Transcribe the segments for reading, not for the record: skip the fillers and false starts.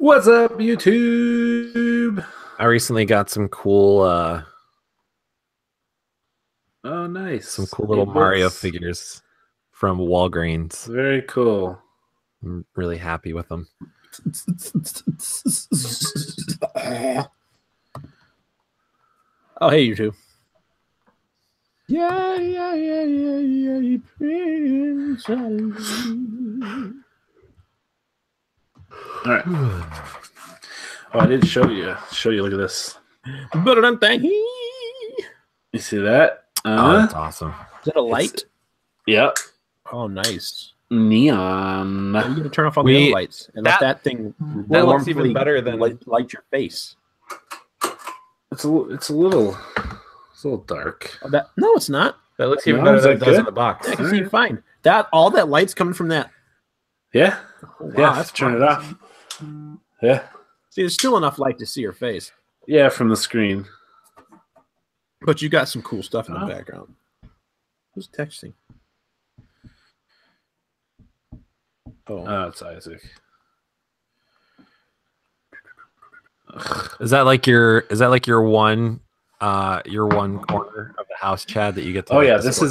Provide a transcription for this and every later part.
What's up, YouTube? I recently got some cool, Oh, nice. some cool little Mario figures from Walgreens. Very cool. I'm really happy with them. Oh, hey, you two. Yeah, Prince All right. Oh, I didn't show you. Look at this. You see that? Oh, that's awesome. Is that a light? Yep. Oh, nice. Neon. Are you going to turn off all the other lights and let that thing that looks even better than light your face? It's a little dark. Oh, no, it's not. That looks even better than it does in the box. I can see fine. All that light's coming from that. Yeah. Oh, wow, Yeah. that's turn it off. Yeah. See, there's still enough light to see your face. Yeah, from the screen. But you got some cool stuff in the background. Who's texting? Oh, it's Isaac. Is that like your one corner of the house, Chad, that you get to? Oh yeah, this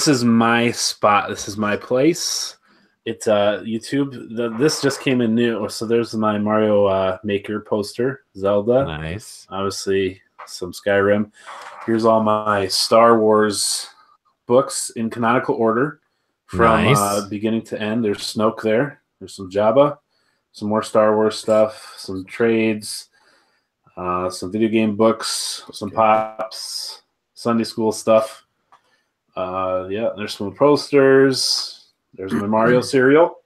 is my spot. This is my place. It's YouTube. This just came in new. So there's my Mario Maker poster, Zelda. Nice. Obviously some Skyrim. Here's all my Star Wars books in canonical order from beginning to end. There's Snoke there. There's some Jabba, some more Star Wars stuff, some trades, some video game books, some pops, Sunday school stuff. Yeah, there's some posters. There's my Mario cereal.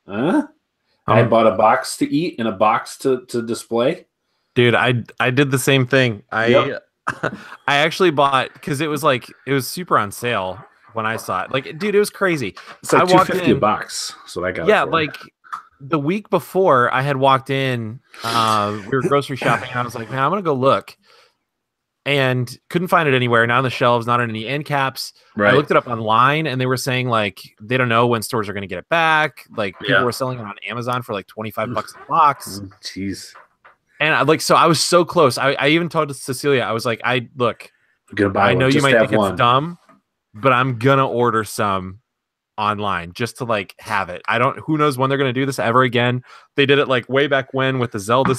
I bought a box to eat and a box to display. Dude, I did the same thing. I actually bought, because it was super on sale when I saw it. Like, dude, it was crazy. It's like $2.50 a box. So I got it for like the week before I had walked in, we were grocery shopping, and I was like, man, I'm gonna go look. And couldn't find it anywhere, not on the shelves, not on any end caps. Right. I looked it up online, and they were saying like they don't know when stores are going to get it back. Like people were selling it on Amazon for like $25 a box. Jeez. And so I was so close. I even told Cecilia, I was like, I'm gonna buy. I know one. you Just might think one. it's dumb, but I'm gonna order some online just to like have it. Who knows when they're gonna do this ever again. They did it like way back when with the Zelda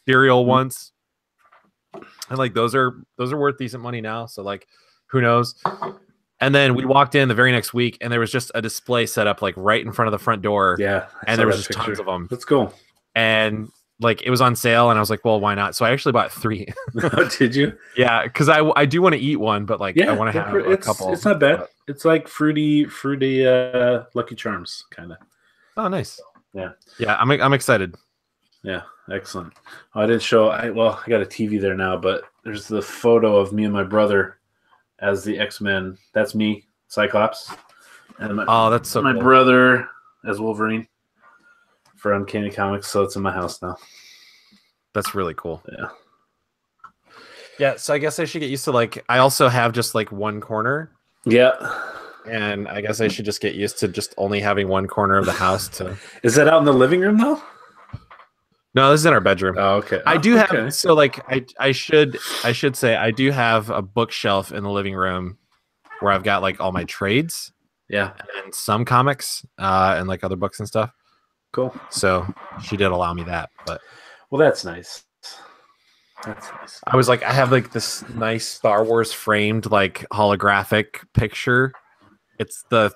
cereal once. And like those are worth decent money now. So like, who knows? And then we walked in the very next week, and there was just a display set up like right in front of the front door. Yeah, and there was just tons of them. Let's go. And like it was on sale, and I was like, well, why not? So I actually bought 3. Did you? Yeah, because I do want to eat one, but like I want to have a couple. It's not bad. It's like fruity Lucky Charms kind of. Oh, nice. Yeah. I'm excited. Yeah, excellent. Oh, I didn't show. I got a TV there now, but there's the photo of me and my brother as the X-Men. That's me, Cyclops, and that's so my cool. brother as Wolverine for Uncanny Comics. So it's in my house now. That's really cool. Yeah. Yeah. So I guess I should get used to like. I also have just like one corner. Yeah. And I guess I should just get used to just only having one corner of the house. Is that out in the living room though? No, this is in our bedroom. Oh, okay. I do have so like I should say I do have a bookshelf in the living room where I've got like all my trades. Yeah. And some comics and like other books and stuff. Cool. So she did allow me that, but well, that's nice. That's nice. I was like, I have like this nice Star Wars framed like holographic picture. It's the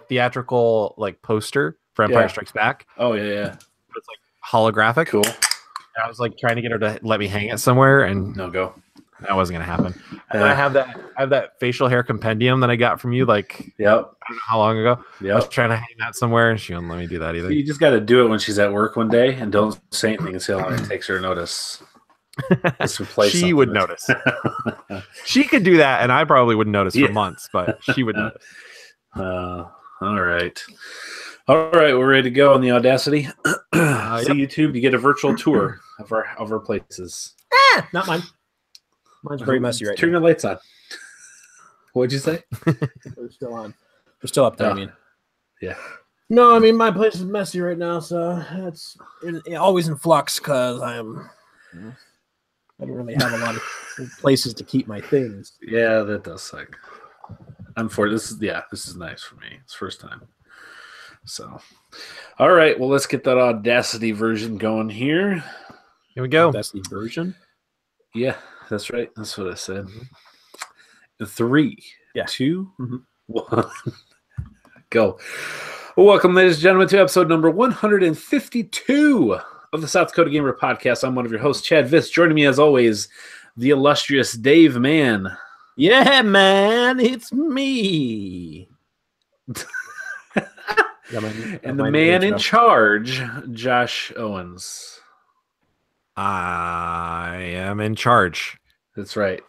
theatrical like poster for Empire Strikes Back. Oh yeah. But it's like holographic. Cool. And I was like trying to get her to let me hang it somewhere, and no go. That wasn't gonna happen. And I have that facial hair compendium that I got from you like I don't know how long ago. I was trying to hang that somewhere, and she wouldn't let me do that either. You just got to do it when she's at work one day, and don't say anything and see how long it takes her to notice. She would notice. She could do that, and I probably wouldn't notice for months, but she would notice. All right. We're ready to go on the Audacity. So YouTube, you get a virtual tour of our places. Not mine. Mine's very messy right Turn now. your lights on. What'd you say? They're still on. They're still up there. I mean, yeah. No, I mean my place is messy right now, so it's always in flux because I don't really have a lot of places to keep my things. Yeah, that does suck. Unfortunately, this is nice for me. It's first time. So, all right, well, let's get that Audacity version going here. Here we go. Audacity version. Yeah, that's right. That's what I said. 3, 2, 1, go. Welcome, ladies and gentlemen, to episode number 152 of the South Dakota Gamer Podcast. I'm one of your hosts, Chad Viss. Joining me, as always, the illustrious Dave Mann. Yeah, man, it's me. And the man in charge, Josh Owens. I am in charge. That's right.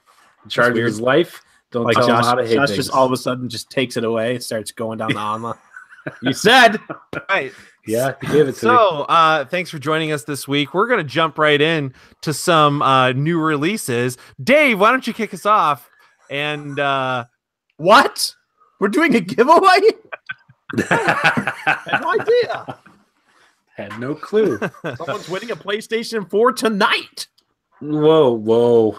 In charge of his life. Don't tell him how to hate Josh things. just all of a sudden just takes it away. It starts going down the online. You said. Right. Yeah, he gave it to me. So, thanks for joining us this week. We're going to jump right in to some new releases. Dave, why don't you kick us off? And what? We're doing a giveaway? I had no idea. Had no clue. Someone's winning a PlayStation 4 tonight. Whoa.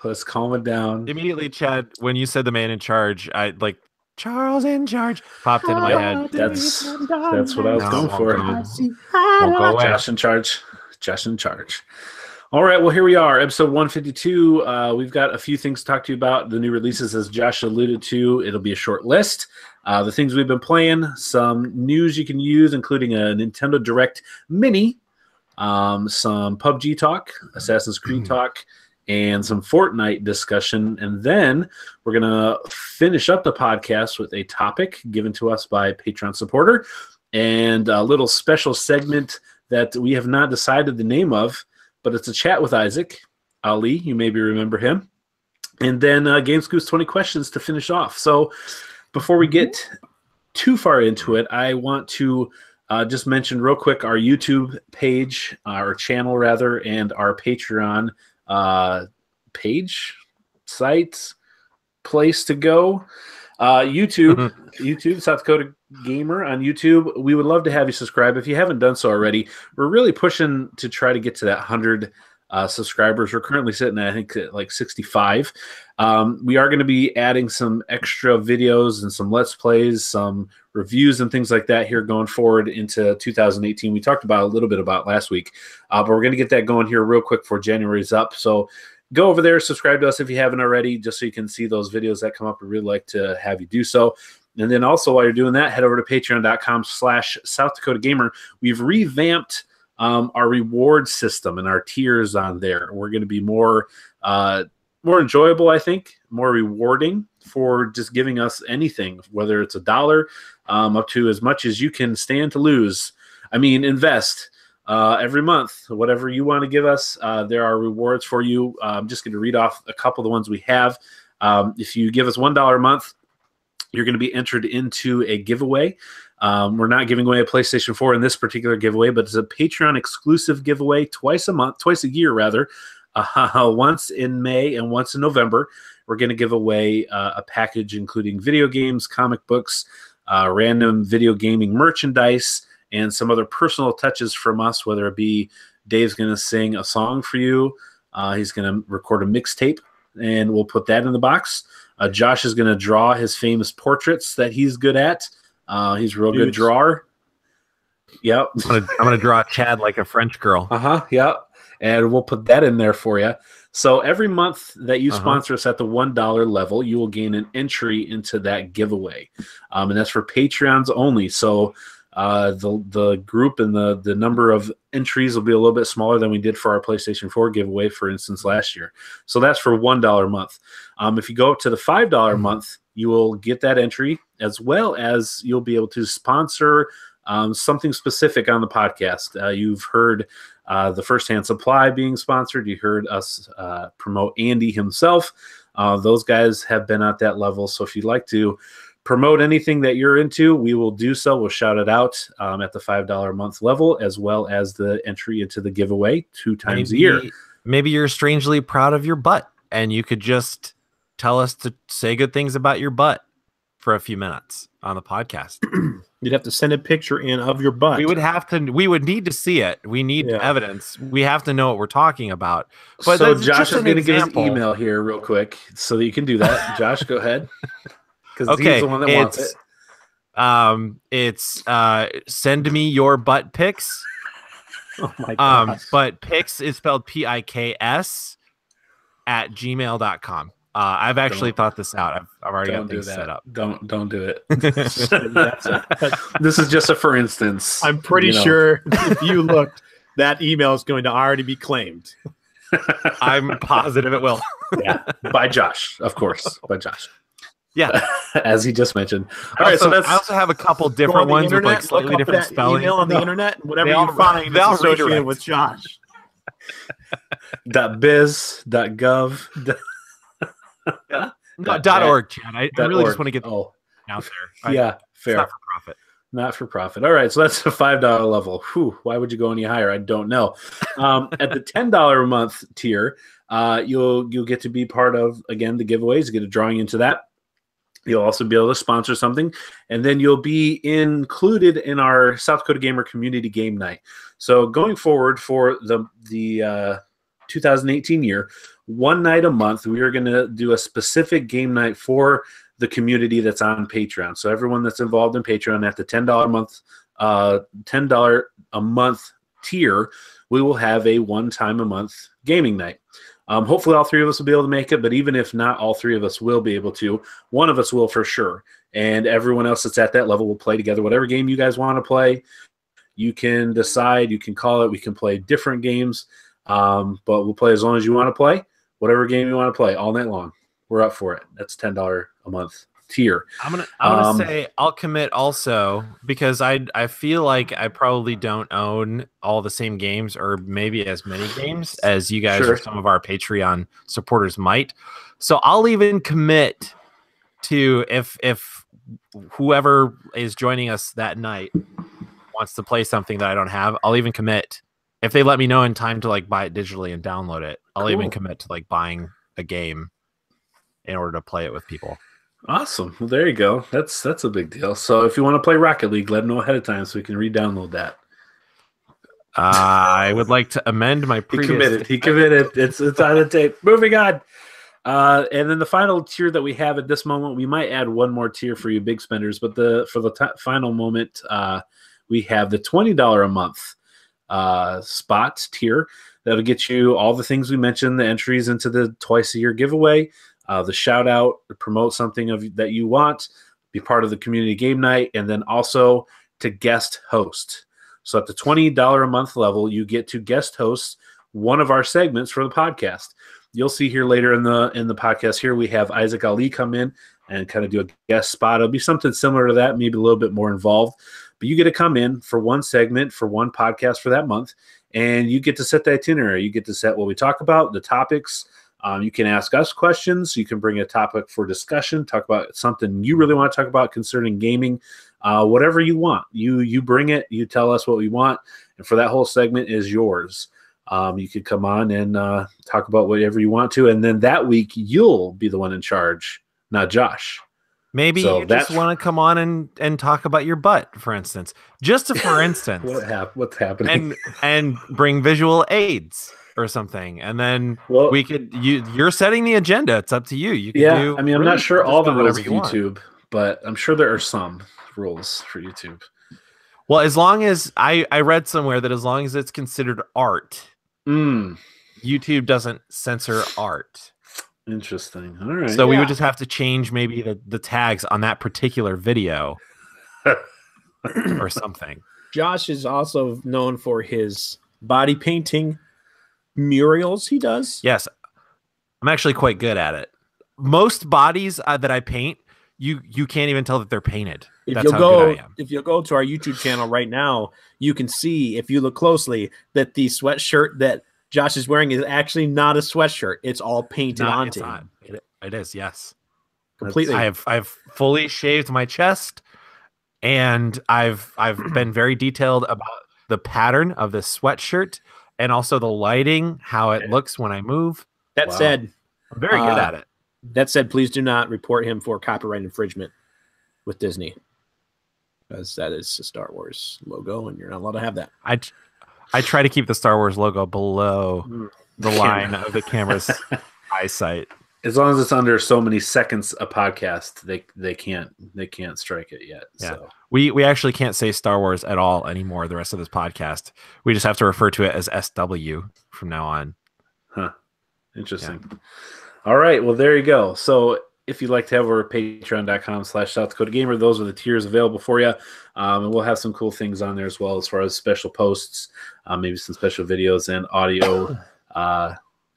Let's calm it down. Immediately, Chad, when you said the man in charge, I like Charles in charge popped into my head. That's what I was going for. Won't go away. Josh in charge. All right, well, here we are, episode 152. We've got a few things to talk to you about. The new releases, as Josh alluded to, it'll be a short list. The things we've been playing, some news you can use, including a Nintendo Direct Mini, some PUBG talk, Assassin's Creed talk, and some Frotnite discussion. And then we're going to finish up the podcast with a topic given to us by a Patreon supporter and a little special segment that we have not decided the name of, but it's a chat with Isaac Ali. You maybe remember him. And then Game Scoop's 20 questions to finish off. So before we get too far into it, I want to just mention real quick our YouTube page, our channel rather, and our Patreon page, site, place to go. YouTube, South Dakota Gamer on YouTube. We would love to have you subscribe if you haven't done so already. We're really pushing to try to get to that 100 subscribers. We're currently sitting at, I think, at like 65. We are going to be adding some extra videos and some Let's Plays, some reviews and things like that here going forward into 2018. We talked about a little bit about last week, but we're going to get that going here real quick before January's up. So go over there, subscribe to us if you haven't already, just so you can see those videos that come up. We'd really like to have you do so. And then also, while you're doing that, head over to patreon.com/South Dakota Gamer. We've revamped our reward system and our tiers on there. We're going to be more enjoyable, I think, more rewarding for just giving us anything, whether it's $1 up to as much as you can stand to lose. I mean, invest every month, whatever you want to give us. There are rewards for you. I'm just going to read off a couple of the ones we have. If you give us $1 a month, you're going to be entered into a giveaway. We're not giving away a PlayStation 4 in this particular giveaway, but it's a Patreon exclusive giveaway twice a year rather. Once in May and once in November. We're going to give away a package including video games, comic books, random video gaming merchandise, and some other personal touches from us, whether it be Dave's going to sing a song for you, he's going to record a mixtape, and we'll put that in the box. Josh is going to draw his famous portraits that he's good at. He's a real good drawer. Yep. I'm gonna draw Chad like a French girl. Yep. And we'll put that in there for you. So every month that you sponsor us at the $1 level, you will gain an entry into that giveaway. And that's for Patreons only. So the group and the number of entries will be a little bit smaller than we did for our PlayStation 4 giveaway, for instance, last year. So that's for $1 a month. If you go up to the $5 a month, you will get that entry, as well as you'll be able to sponsor something specific on the podcast. You've heard the Firsthand Supply being sponsored. You heard us promote Andy himself. Those guys have been at that level. So if you'd like to promote anything that you're into, we will do so. We'll shout it out at the $5 a month level, as well as the entry into the giveaway 2 times a year. Maybe you're strangely proud of your butt, and you could just tell us to say good things about your butt for a few minutes on the podcast. You'd have to send a picture in of your butt. We would need to see it. We need evidence. We have to know what we're talking about. But so Josh is going to give his email here real quick so that you can do that. Josh, go ahead. Because he's the one that wants it. It's send me your butt pics. Oh my god. But pics is spelled PIKS at gmail.com. I've actually thought this out. I've already got things set up. Don't do it. This is just a for instance. I'm pretty sure if you looked, that email is going to already be claimed. I'm positive it will. Yeah, by Josh, of course, by Josh. Yeah, as he just mentioned. All right, so I also have a couple different ones with like slightly different spelling. Email on the internet, and whatever you find is associated with Josh. .biz, .gov. Yeah. No, .org, Chad. I really just want to get out there. Yeah, fair. It's not for profit. Not for profit. All right, so that's a $5 level. Whew, why would you go any higher? I don't know. At the $10 a month tier, you'll get to be part of, again, the giveaways. You get a drawing into that. You'll also be able to sponsor something, and then you'll be included in our South Dakota Gamer Community Game Night. So going forward for the 2018 year, one night a month, we are going to do a specific game night for the community that's on Patreon. So everyone that's involved in Patreon at the $10 a month tier, we will have a one-time a month gaming night. Hopefully all three of us will be able to make it, but even if not, all three of us will be able to. One of us will for sure, and everyone else that's at that level will play together. Whatever game you guys want to play, you can decide, you can call it. We can play different games, but we'll play as long as you want to play. Whatever game you want to play all night long, we're up for it. That's $10 a month tier. I'm gonna say I'll commit also because I feel like I probably don't own all the same games or maybe as many games as you guys or some of our Patreon supporters might. So I'll even commit to if whoever is joining us that night wants to play something that I don't have, I'll even commit. If they let me know in time to like buy it digitally and download it, I'll even commit to like buying a game in order to play it with people. Awesome. Well, there you go. That's a big deal. So if you want to play Rocket League, let them know ahead of time so we can re-download that. I would like to amend my previous. He committed. It's on the tape. Moving on. And then the final tier that we have at this moment, we might add one more tier for you big spenders, but for the final moment, we have the $20 a month spot tier. That'll get you all the things we mentioned, the entries into the twice a year giveaway, the shout out, promote something that you want, be part of the community game night, and then also to guest host. So at the $20 a month level, you get to guest host one of our segments for the podcast. You'll see here later in the podcast here, we have Isaac Ali come in and kind of do a guest spot. It'll be something similar to that, maybe a little bit more involved. But you get to come in for one segment, for one podcast for that month, and you get to set the itinerary. You get to set what we talk about, the topics. You can ask us questions. You can bring a topic for discussion, talk about something you really want to talk about concerning gaming, whatever you want. You bring it. You tell us what we want, and for that whole segment is yours. You could come on and talk about whatever you want to, and then that week you'll be the one in charge, not Josh. Maybe you just want to come on and talk about your butt, for instance. Just for instance. What's happening? And bring visual aids or something. And then we could you're setting the agenda. It's up to you. You can do I mean, I'm not sure all the rules of YouTube, but I'm sure there are some rules for YouTube. Well, as long as I read somewhere that as long as it's considered art, YouTube doesn't censor art. Interesting. All right. So we would just have to change maybe the tags on that particular video or something. Josh is also known for his body painting murals he does. Yes. I'm actually quite good at it. Most bodies that I paint, you can't even tell that they're painted. That's how good I am. If you go to our YouTube channel right now, you can see, if you look closely, that the sweatshirt that Josh is wearing is actually not a sweatshirt. It's all painted onto him. It is, yes. Completely. I've fully shaved my chest, and I've been very detailed about the pattern of the sweatshirt and also the lighting, how it looks when I move. That said, I'm very good at it. That said, please do not report him for copyright infringement with Disney. because that is a Star Wars logo, and you're not allowed to have that. I try to keep the Star Wars logo below the line of the camera's eyesight. As long as it's under so many seconds a podcast, they can't strike it yet. Yeah. So We actually can't say Star Wars at all anymore the rest of this podcast. We just have to refer to it as SW from now on. Huh. Interesting. Yeah. All right. Well, there you go. So if you'd like to have over patreon.com/South Dakota Gamer, those are the tiers available for you. And we'll have some cool things on there as well, as far as special posts, maybe some special videos and audio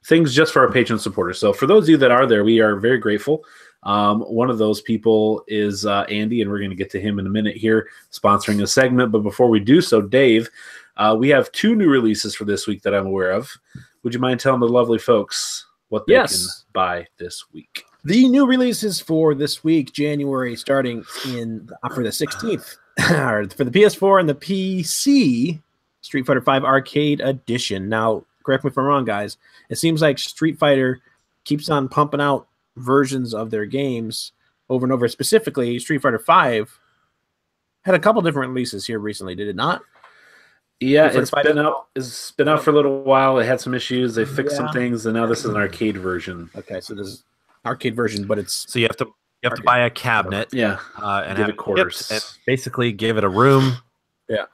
things just for our patron supporters. So for those of you that are there, we are very grateful. One of those people is Andy, and we're going to get to him in a minute here, sponsoring a segment. But before we do so, Dave, we have 2 new releases for this week that I'm aware of. Would you mind telling the lovely folks what they can buy this week? The new releases for this week, January, starting for the 16th, for the PS4 and the PC, Street Fighter V Arcade Edition. Now, correct me if I'm wrong, guys. It seems like Street Fighter keeps on pumping out versions of their games over and over. Specifically, Street Fighter V had a couple different releases here recently, did it not? Yeah, it's been out for a little while. It had some issues. They fixed some things, and now this is an arcade version. Okay, so this is arcade version, but it's so you have to buy a cabinet, and give it quarters, and basically give it a room. Yeah.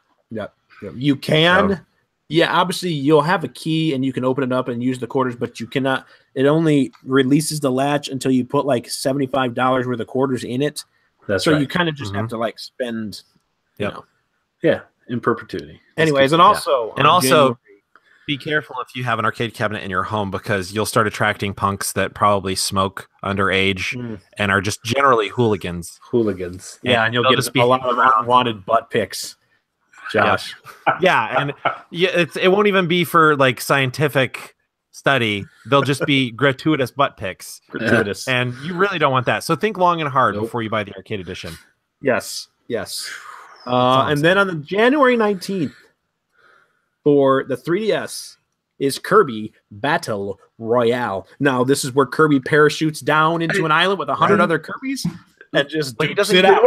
You can. Yeah, obviously you'll have a key and you can open it up and use the quarters, but you cannot. It only releases the latch until you put like $75 worth of quarters in it. That's so right. you kind of just have to like spend, you know. Yeah, in perpetuity. Anyways, and also be careful if you have an arcade cabinet in your home, because you'll start attracting punks that probably smoke underage and are just generally hooligans. Yeah, and you'll get a lot of unwanted butt pics. Josh. And it won't even be for like scientific study. They'll just be gratuitous butt pics. And you really don't want that. So think long and hard before you buy the arcade edition. Yes. And then on the January 19th for the 3DS is Kirby Battle Royale. Now, this is where Kirby parachutes down into an island with 100 other Kirbys and just does it out.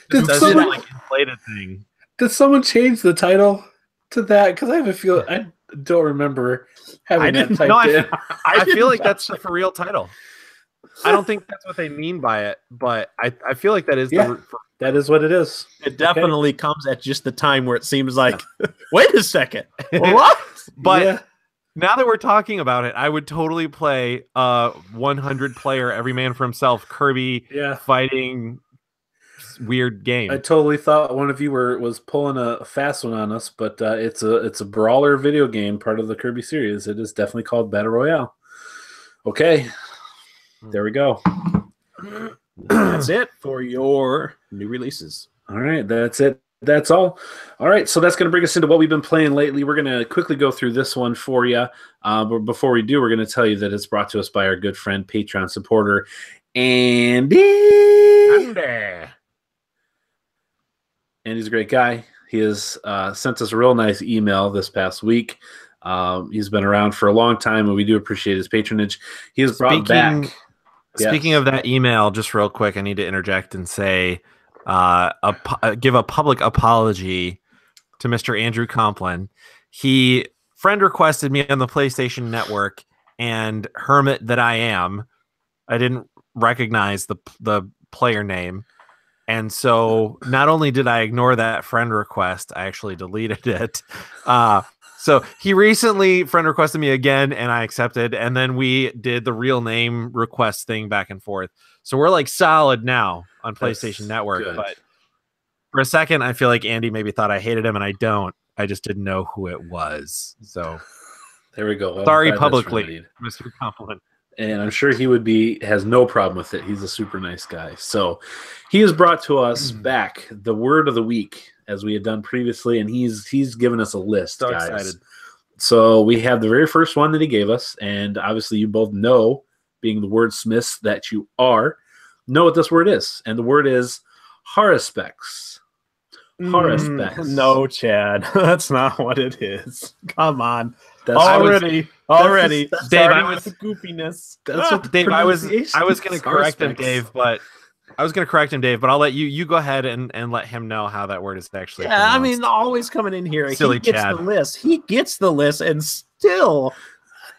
Does it like inflated thing. Did someone change the title to that? Because I have a feeling I don't remember having that typed in. I feel like that's the for real title. I don't think that's what they mean by it, but I feel like that is that is what it is. It definitely comes at just the time where it seems like, wait a second, what? But now that we're talking about it, I would totally play 100 player every man for himself Kirby fighting weird game. I totally thought one of you was pulling a fast one on us, but it's a brawler video game, part of the Kirby series. It is definitely called Battle Royale. Okay, there we go. That's it for your new releases. All right, that's it. That's all. All right, so that's going to bring us into what we've been playing lately. We're going to quickly go through this one for you. But before we do, we're going to tell you that it's brought to us by our good friend, Patreon supporter, Andy. Andy's a great guy. He has sent us a real nice email this past week. He's been around for a long time, and we do appreciate his patronage. He has brought back... Speaking of that email, just real quick, I need to interject and say, give a public apology to Mr. Andrew Complin. He friend requested me on the PlayStation Network, and hermit that I am, I didn't recognize the player name. And so not only did I ignore that friend request, I actually deleted it. So he recently friend requested me again, and I accepted. And then we did the real name request thing back and forth. So we're like solid now on PlayStation Network. Good. But for a second, I feel like Andy maybe thought I hated him, and I don't. I just didn't know who it was. So there we go. Sorry publicly, Mr. Compliment. And I'm sure he has no problem with it. He's a super nice guy. So he has brought to us back the word of the week, as we had done previously, and he's given us a list, so guys. Excited. So we have the very first one that he gave us, and obviously you both know, being the wordsmiths that you are, know what this word is. And the word is haruspecs. Haruspecs. No, Chad. That's not what it is. Come on. That's already. Dave, Dave, I was the goofiness. That's what Dave, I was going to correct him, Dave, but I was going to correct him, Dave, but I'll let you go ahead and let him know how that word is actually pronounced. I mean, always coming in here. Silly he gets Chad. the list. He gets the list and still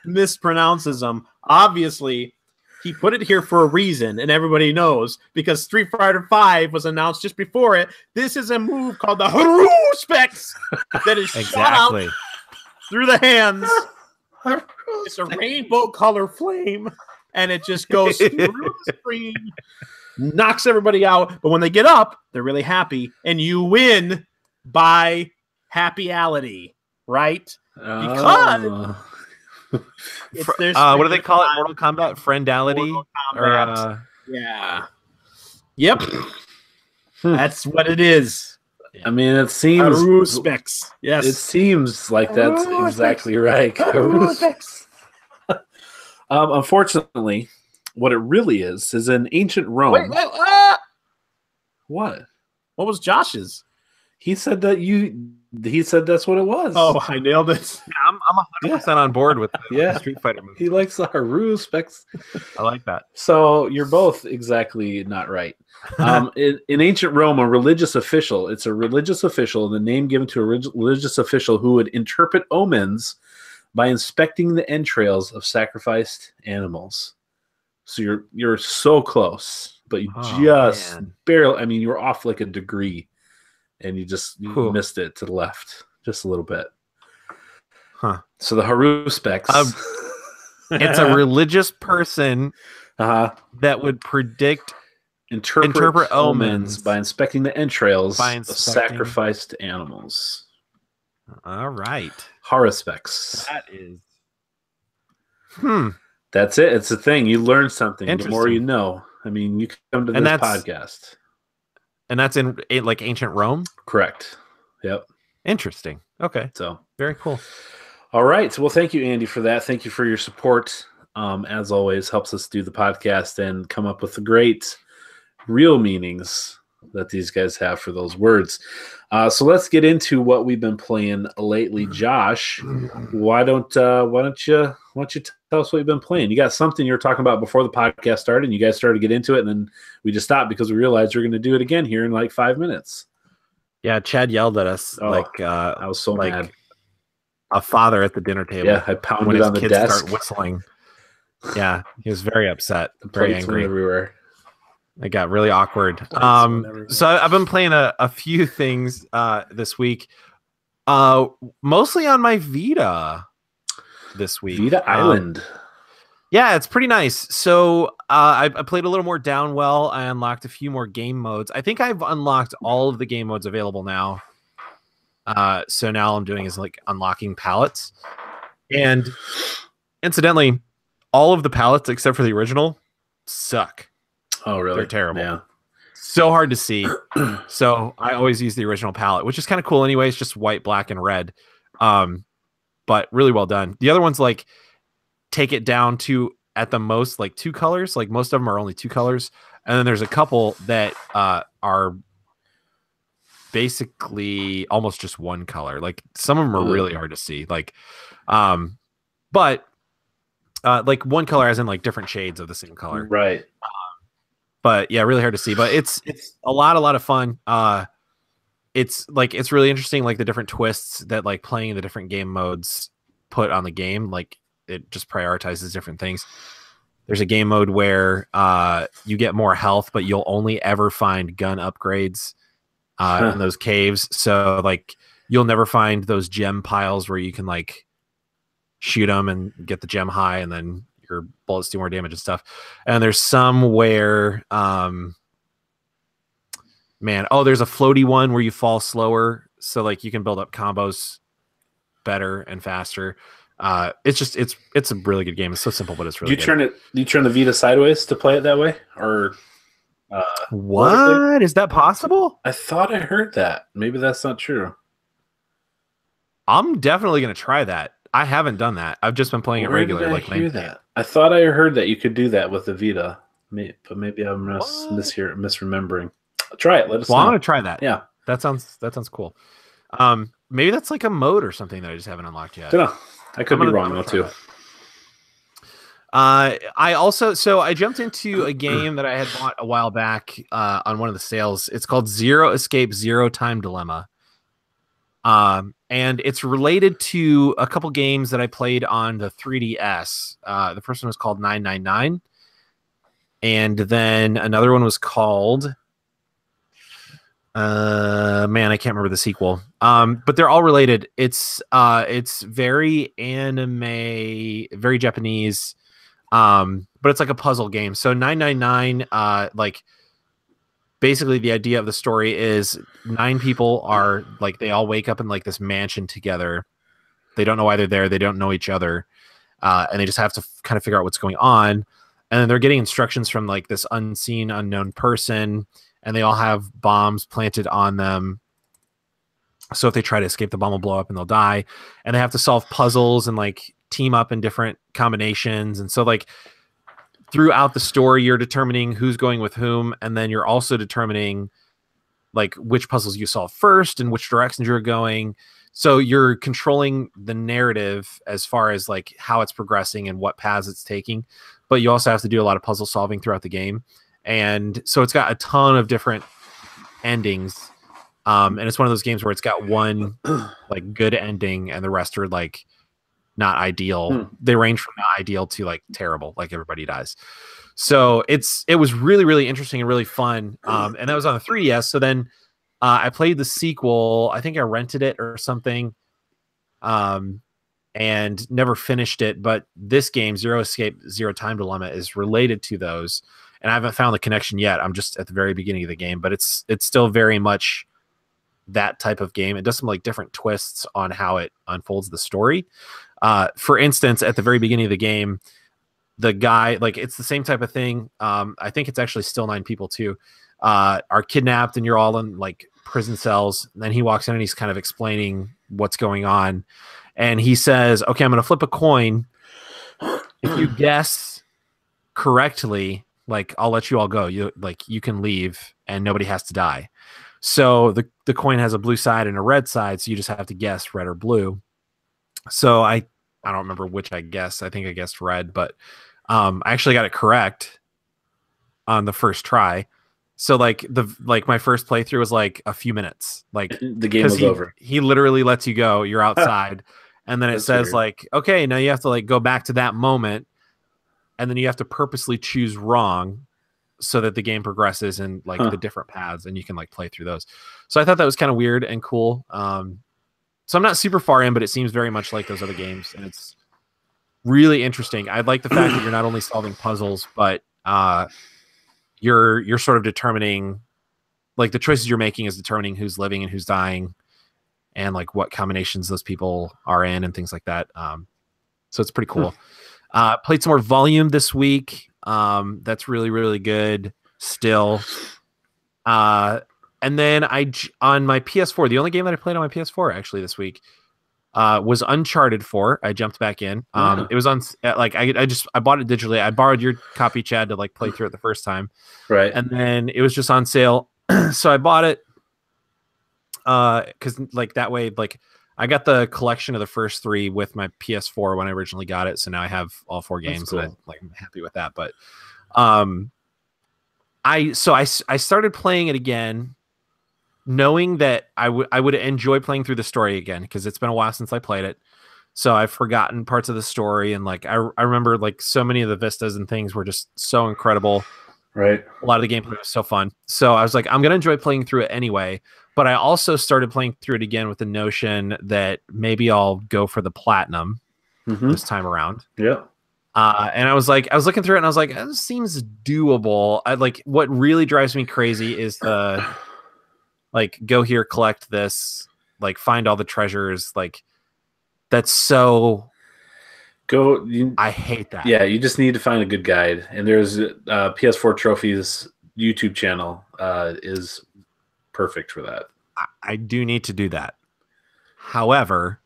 mispronounces them. Obviously, he put it here for a reason, and everybody knows because Street Fighter V was announced just before it. This is a move called the Haru Specs that is shot out through the hands. It's a rainbow color flame, and it just goes through the screen, knocks everybody out. But when they get up, they're really happy, and you win by happyality, right? Because what do they call it? Mortal Kombat friendality? Mortal Kombat. Yeah. Yep. That's what it is. I mean, it seems specs. Yes, it seems like that's exactly right. Unfortunately, what it really is in ancient Rome. Wait, what? What was Josh's? He said that He said that's what it was. Oh, I nailed it. Yeah, I'm 100% on board with the Street Fighter movie. He likes the Haru specs. I like that. So you're both exactly not right. In ancient Rome, a religious official, it's a religious official, the name given to a religious official who would interpret omens by inspecting the entrails of sacrificed animals. So you're so close, but you barely, I mean, you're off like a degree. And you missed it to the left just a little bit. Huh. So the Haru specs. It's a religious person that would interpret omens by inspecting the entrails of sacrificed animals. All right. Haru specs. That is. That's it. It's a thing. You learn something. The more you know. I mean, you come to this podcast. And that's in like ancient Rome? Correct. Yep. Interesting. Okay. So very cool. All right. Well, thank you, Andy, for that. Thank you for your support. As always, helps us do the podcast and come up with the great real meanings that these guys have for those words. So let's get into what we've been playing lately. Josh, why don't you tell us what you've been playing? You got something you were talking about before the podcast started, and you guys started to get into it, and then we just stopped because we realized we were going to do it again here in like 5 minutes. Yeah, Chad yelled at us I was so mad. A father at the dinner table. Yeah, I pounded on the desk. Kids start whistling. Yeah, he was very upset, very angry. Everywhere. It got really awkward. So I've been playing a few things this week, mostly on my Vita this week. Vita Island. Yeah, it's pretty nice. So I played a little more Downwell. I unlocked a few more game modes. I think I've unlocked all of the game modes available now. So now all I'm doing is like unlocking palettes. And incidentally, all of the palettes except for the original suck. Oh, really? They're terrible. Yeah. So hard to see. So I always use the original palette, which is kind of cool anyway. It's just white, black, and red. But really well done. The other ones like take it down to at the most like 2 colors. Like most of them are only 2 colors. And then there's a couple that are basically almost just 1 color. Like some of them are really hard to see. Like, but like 1 color as in like different shades of the same color. Right. But yeah, really hard to see. But it's a lot of fun. It's really interesting, like the different twists that like playing the different game modes put on the game. Like it just prioritizes different things. There's a game mode where you get more health, but you'll only ever find gun upgrades in those caves. So like you'll never find those gem piles where you can like shoot them and get the gem high, and then your bullets do more damage and stuff. And there's some where there's a floaty one where you fall slower, so like you can build up combos better and faster. It's a really good game. It's so simple, but it's really good. Do you turn the Vita sideways to play it that way? Or what? Is that possible? I thought I heard that. Maybe that's not true. I'm definitely gonna try that. I haven't done that. I've just been playing it regularly. Like that. I thought I heard that you could do that with the Vita, but maybe I'm misremembering. Try it. Let us know. I'm gonna try that. Yeah, that sounds cool. Maybe that's like a mode or something that I just haven't unlocked yet. I don't know. I could be wrong though too. I jumped into a game that I had bought a while back on one of the sales. It's called Zero Escape Zero Time Dilemma. And it's related to a couple games that I played on the 3DS. The first one was called 999. And then another one was called man, I can't remember the sequel. But they're all related. It's very anime, very Japanese. But it's like a puzzle game. So 999, like basically the idea of the story is 9 people are like, they all wake up in like this mansion together. They don't know why they're there. They don't know each other. And they just have to kind of figure out what's going on. And then they're getting instructions from like this unseen, unknown person. And they all have bombs planted on them. So if they try to escape, the bomb will blow up and they'll die. And they have to solve puzzles and like team up in different combinations. And so like throughout the story, you're determining who's going with whom. And then you're also determining like which puzzles you solve first and which directions you're going. So you're controlling the narrative as far as like how it's progressing and what paths it's taking. But you also have to do a lot of puzzle solving throughout the game. And so it's got a ton of different endings. And it's one of those games where it's got one like good ending and the rest are like not ideal. They range from not ideal to like terrible, like everybody dies. So it was really, really interesting and really fun. And that was on the 3DS. So then I played the sequel. I think I rented it or something. And never finished it. But this game, Zero Escape, Zero Time Dilemma, is related to those. And I haven't found the connection yet. I'm just at the very beginning of the game, but it's still very much that type of game. It does some like different twists on how it unfolds the story. For instance, at the very beginning of the game, the guy, like it's the same type of thing. I think it's actually still 9 people too, are kidnapped and you're all in like prison cells. And then he walks in and he's kind of explaining what's going on. And he says, okay, I'm going to flip a coin. If you guess correctly, like I'll let you all go. You can leave and nobody has to die. So the coin has a blue side and a red side. So you just have to guess red or blue. So I don't remember which I guessed. I think I guessed red, but I actually got it correct on the first try. So like my first playthrough was like a few minutes. Like the game was over. He literally lets you go. You're outside. And then it says weird. Like, okay, now you have to like go back to that moment. And then you have to purposely choose wrong so that the game progresses in like the different paths and you can like play through those. So I thought that was kind of weird and cool. So I'm not super far in, but it seems very much like those other games. And it's really interesting. I like the fact that you're not only solving puzzles, but you're sort of determining, like the choices you're making is determining who's living and who's dying and like what combinations those people are in and things like that. So it's pretty cool. Played some more Volume this week. That's really, really good still. And then on my PS4, the only game that I played on my PS4 actually this week was Uncharted 4. I jumped back in. It was on like I bought it digitally. I borrowed your copy, Chad, to like play through it the first time. Right. And then it was just on sale. So I bought it because like that way, like I got the collection of the first 3 with my PS4 when I originally got it. So now I have all 4 games. Cool. And I'm happy with that. But I started playing it again, knowing that I would enjoy playing through the story again because it's been a while since I played it. So I've forgotten parts of the story, and like I remember like so many of the vistas and things were just so incredible. Right. A lot of the gameplay was so fun. So I was like, I'm gonna enjoy playing through it anyway. But I also started playing through it again with the notion that maybe I'll go for the platinum this time around. Yeah. And I was looking through it and I was like, this seems doable. What really drives me crazy is the like, go here, collect this, like find all the treasures. Like that's so I hate that. Yeah. You just need to find a good guide. And there's PS4 Trophies YouTube channel is perfect for that. I do need to do that. However,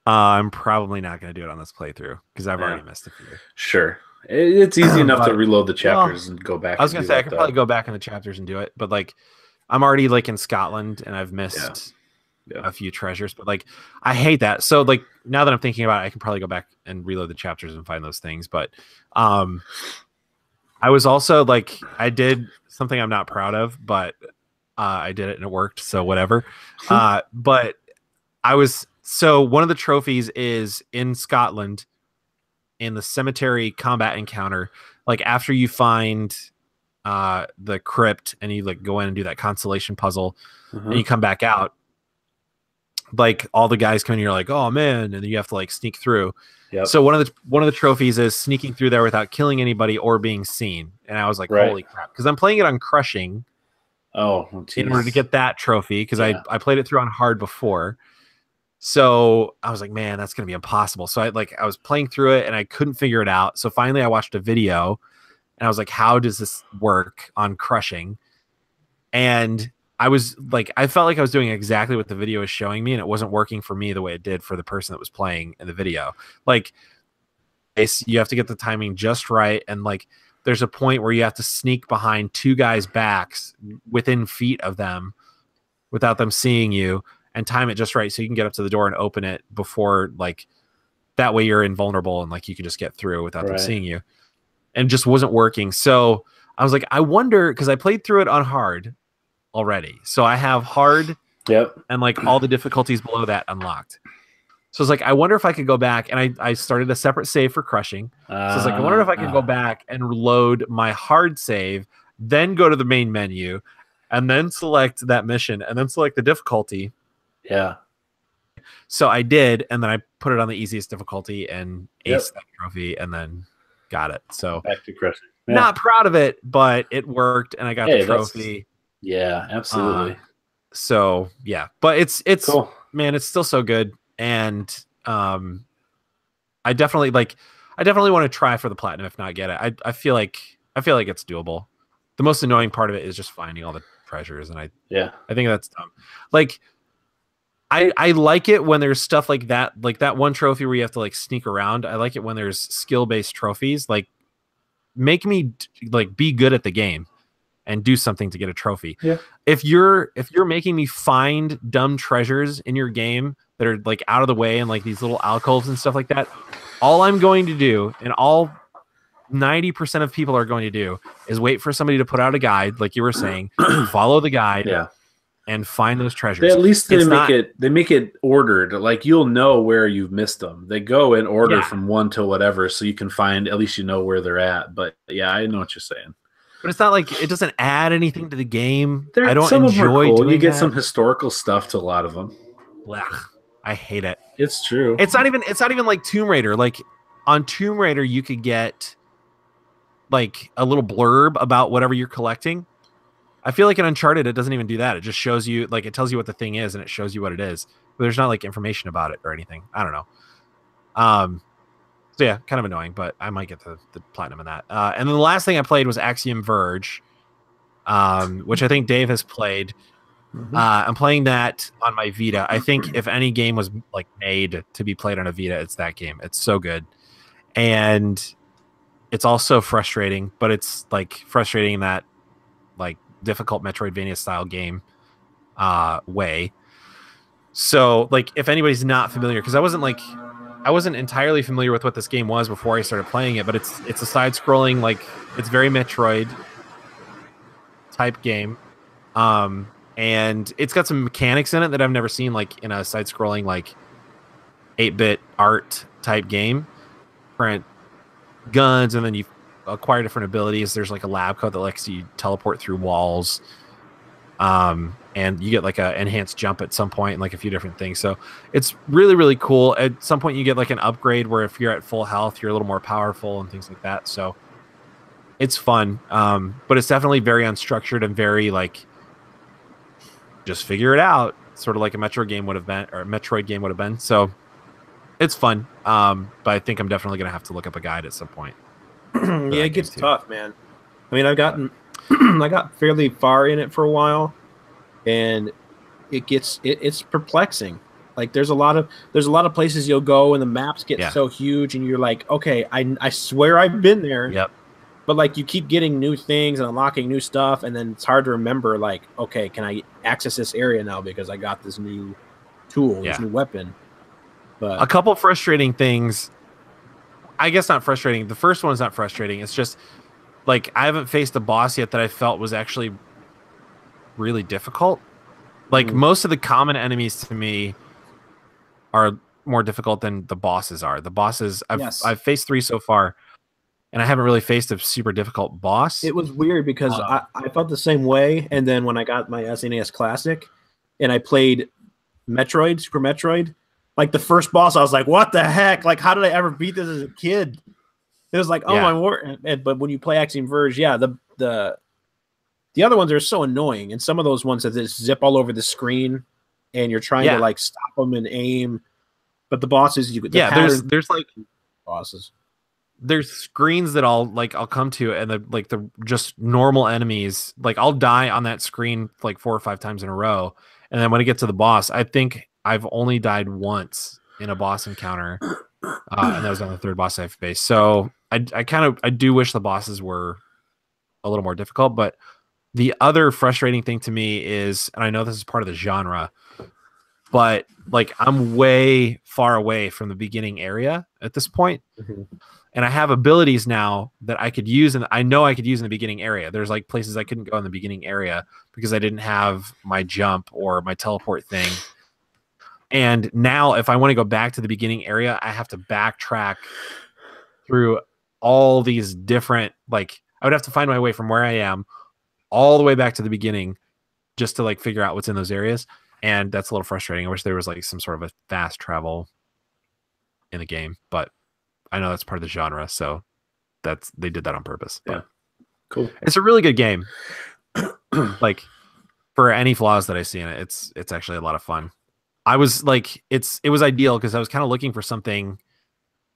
I'm probably not going to do it on this playthrough because I've already missed a few. Sure. It's easy enough to reload the chapters and go back. I was going to say, I could probably go back in the chapters and do it, but like I'm already like in Scotland and I've missed a few treasures, but like I hate that. So like now that I'm thinking about it, I can probably go back and reload the chapters and find those things. But I was also like, I did something I'm not proud of, but I did it and it worked. So whatever. But so one of the trophies is in Scotland in the cemetery combat encounter. Like after you find the crypt and you like go in and do that constellation puzzle and you come back out, like all the guys come in and you're like, oh man, and then you have to like sneak through. Yep. So one of the trophies is sneaking through there without killing anybody or being seen. And I was like, holy crap, because I'm playing it on crushing in order to get that trophy, because I played it through on hard before. So I was like, man, that's gonna be impossible. So I was playing through it and I couldn't figure it out. So finally I watched a video and I was like, how does this work on crushing? And I felt like I was doing exactly what the video was showing me, and it wasn't working for me the way it did for the person that was playing in the video. Like, you have to get the timing just right, and like, there's a point where you have to sneak behind two guys' backs within feet of them without them seeing you, and time it just right so you can get up to the door and open it before, like, that way you're invulnerable and like you can just get through without them seeing you. And it just wasn't working. So I was like, I wonder, because I played through it on hard already, so I have hard and like all the difficulties below that unlocked. So it's like, I wonder if I could go back, and I started a separate save for crushing. So it's like, I wonder if I could go back and load my hard save, then go to the main menu, and then select that mission, and then select the difficulty. So I did, and then I put it on the easiest difficulty and aced that trophy, and then got it. So back to crushing. Not proud of it, but it worked, and I got the trophy. Yeah, absolutely. So yeah, but it's cool. Man, it's still so good, and I definitely want to try for the platinum, if not get it. I feel like it's doable. The most annoying part of it is just finding all the treasures, and I think that's dumb. Like, I like it when there's stuff like that one trophy where you have to like sneak around. I like it when there's skill-based trophies. Like, make me like be good at the game and do something to get a trophy. Yeah. If you're making me find dumb treasures in your game that are like out of the way and like these little alcoves and stuff like that, all I'm going to do, and all 90% of people are going to do, is wait for somebody to put out a guide, like you were saying, follow the guide, and find those treasures. They at least they make it ordered. Like, you'll know where you've missed them. They go in order from one to whatever, so you can find, at least you know where they're at. But yeah, I know what you're saying. But it's not like it doesn't add anything to the game. I don't some enjoy cool. doing You get that. some historical stuff to a lot of them. Blech. I hate it. It's true. It's not even like Tomb Raider. Like, on Tomb Raider, you could get like a little blurb about whatever you're collecting. I feel like in Uncharted, it doesn't even do that. It just shows you, like, it tells you what the thing is and it shows you what it is. But there's not like information about it or anything. I don't know. So yeah, kind of annoying, but I might get the platinum in that. And then the last thing I played was Axiom Verge, which I think Dave has played. I'm playing that on my Vita. I think if any game was like made to be played on a Vita, it's that game. It's so good. And it's also frustrating, but it's like frustrating in that like difficult Metroidvania style game way. So like, if anybody's not familiar, because I wasn't entirely familiar with what this game was before I started playing it, but it's a side scrolling, like, it's very Metroid type game. And it's got some mechanics in it that I've never seen, like, in a side scrolling, like, 8-bit art type game. Different guns, and then you acquire different abilities. There's like a lab coat that lets you teleport through walls. And you get like a enhanced jump at some point and like a few different things. So it's really, really cool. At some point you get like an upgrade where if you're at full health, you're a little more powerful and things like that. So it's fun. But it's definitely very unstructured and very like, just figure it out. Sort of like a Metroid game would have been. So it's fun. But I think I'm definitely going to have to look up a guide at some point. Yeah, it gets tough, man. I mean, I got fairly far in it for a while, and it's perplexing. Like, there's a lot of places you'll go and the maps get so huge and you're like, okay, I swear I've been there. Yep. But like, you keep getting new things and unlocking new stuff, and then it's hard to remember, like, okay, can I access this area now because I got this new tool, this new weapon. But a couple frustrating things. I guess not frustrating. The first one is not frustrating. It's just like I haven't faced a boss yet that I felt was actually really difficult. Like most of the common enemies to me are more difficult than the bosses are. The bosses I've faced 3 so far, and I haven't really faced a super difficult boss. It was weird because I felt the same way, and then when I got my SNES Classic and I played Super Metroid, like the first boss, I was like, what the heck? Like, how did I ever beat this as a kid? It was like, oh my word. But when you play Axiom Verge, the other ones are so annoying, and some of those ones that just zip all over the screen and you're trying to like stop them and aim. But the bosses, there's like bosses. There's screens that I'll come to, and the just normal enemies, like I'll die on that screen like 4 or 5 times in a row, and then when I get to the boss, I think I've only died once in a boss encounter, and that was on the 3rd boss I've faced. So I do wish the bosses were a little more difficult. But the other frustrating thing to me is, and I know this is part of the genre, but like I'm way far away from the beginning area at this point. And I have abilities now that I could use, and I know I could use in the beginning area. There's like places I couldn't go in the beginning area because I didn't have my jump or my teleport thing. And now if I want to go back to the beginning area, I have to backtrack through all these different, like I would have to find my way from where I am all the way back to the beginning just to like figure out what's in those areas. And that's a little frustrating. I wish there was like some sort of a fast travel in the game, but I know that's part of the genre, so they did that on purpose. But cool. It's a really good game. Like for any flaws that I see in it, it's actually a lot of fun. I was like, it was ideal because I was kind of looking for something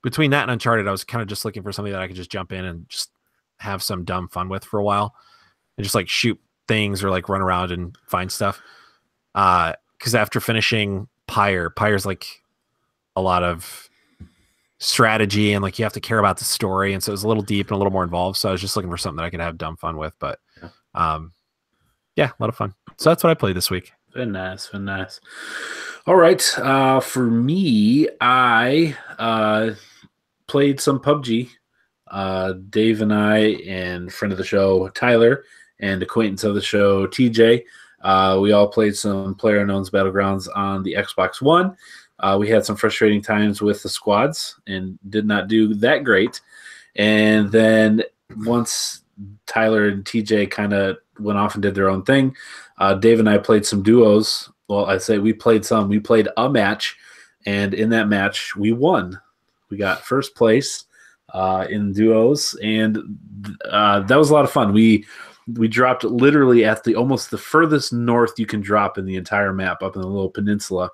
between that and Uncharted. I was kind of just looking for something that I could just jump in and just have some dumb fun with for a while, and just like shoot things or like run around and find stuff. Because after finishing Pyre's like a lot of strategy, and like you have to care about the story, and so it was a little deep and a little more involved. So I was just looking for something that I could have dumb fun with. But a lot of fun. So that's what I played this week. Very nice. All right. For me, I played some PUBG. Dave and I, and friend of the show Tyler, and acquaintance of the show TJ, we all played some PlayerUnknown's Battlegrounds on the Xbox One. We had some frustrating times with the squads and did not do that great. And then once Tyler and TJ kind of went off and did their own thing, Dave and I played some duos. Well, I say we played a match, and in that match we won. We got first place in duos, and that was a lot of fun. We dropped literally at almost the furthest north you can drop in the entire map, up in a little peninsula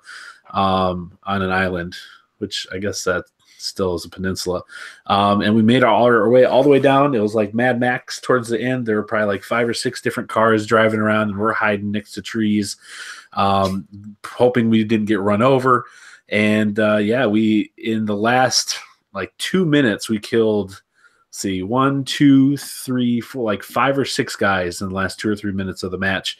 on an island, which I guess that still is a peninsula. And we made our way all the way down. It was like Mad Max towards the end. There were probably like 5 or 6 different cars driving around, and we're hiding next to trees, hoping we didn't get run over. And we in the last like 2 minutes we killed 1, 2, 3, 4, like 5 or 6 guys in the last 2 or 3 minutes of the match.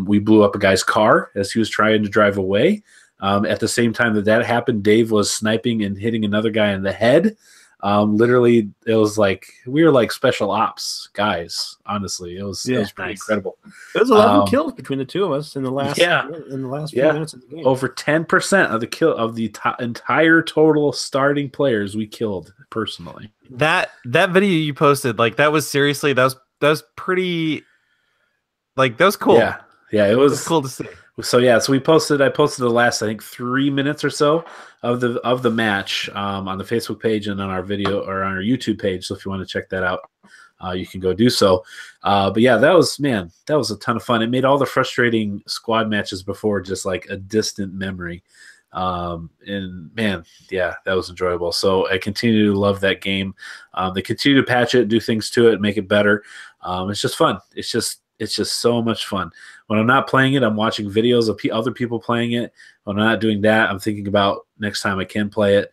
We blew up a guy's car as he was trying to drive away. At the same time that happened, Dave was sniping and hitting another guy in the head. Literally, it was like we were like special ops guys. Honestly, it was pretty incredible. There was 11 kills between the two of us in the last few minutes of the game. Over 10% of the kill of the entire total starting players we killed personally. That video you posted, like that was seriously that was pretty, like that was cool. Yeah, it was cool to see. So I posted the last, I think, 3 minutes or so of the match on the Facebook page and on our video or on our YouTube page. So if you want to check that out, you can go do so. But yeah, that was a ton of fun. It made all the frustrating squad matches before just like a distant memory. And man, yeah, that was enjoyable. So I continue to love that game. They continue to patch it, do things to it, make it better. It's just fun. It's just so much fun. When I'm not playing it, I'm watching videos of other people playing it. When I'm not doing that, I'm thinking about next time I can play it.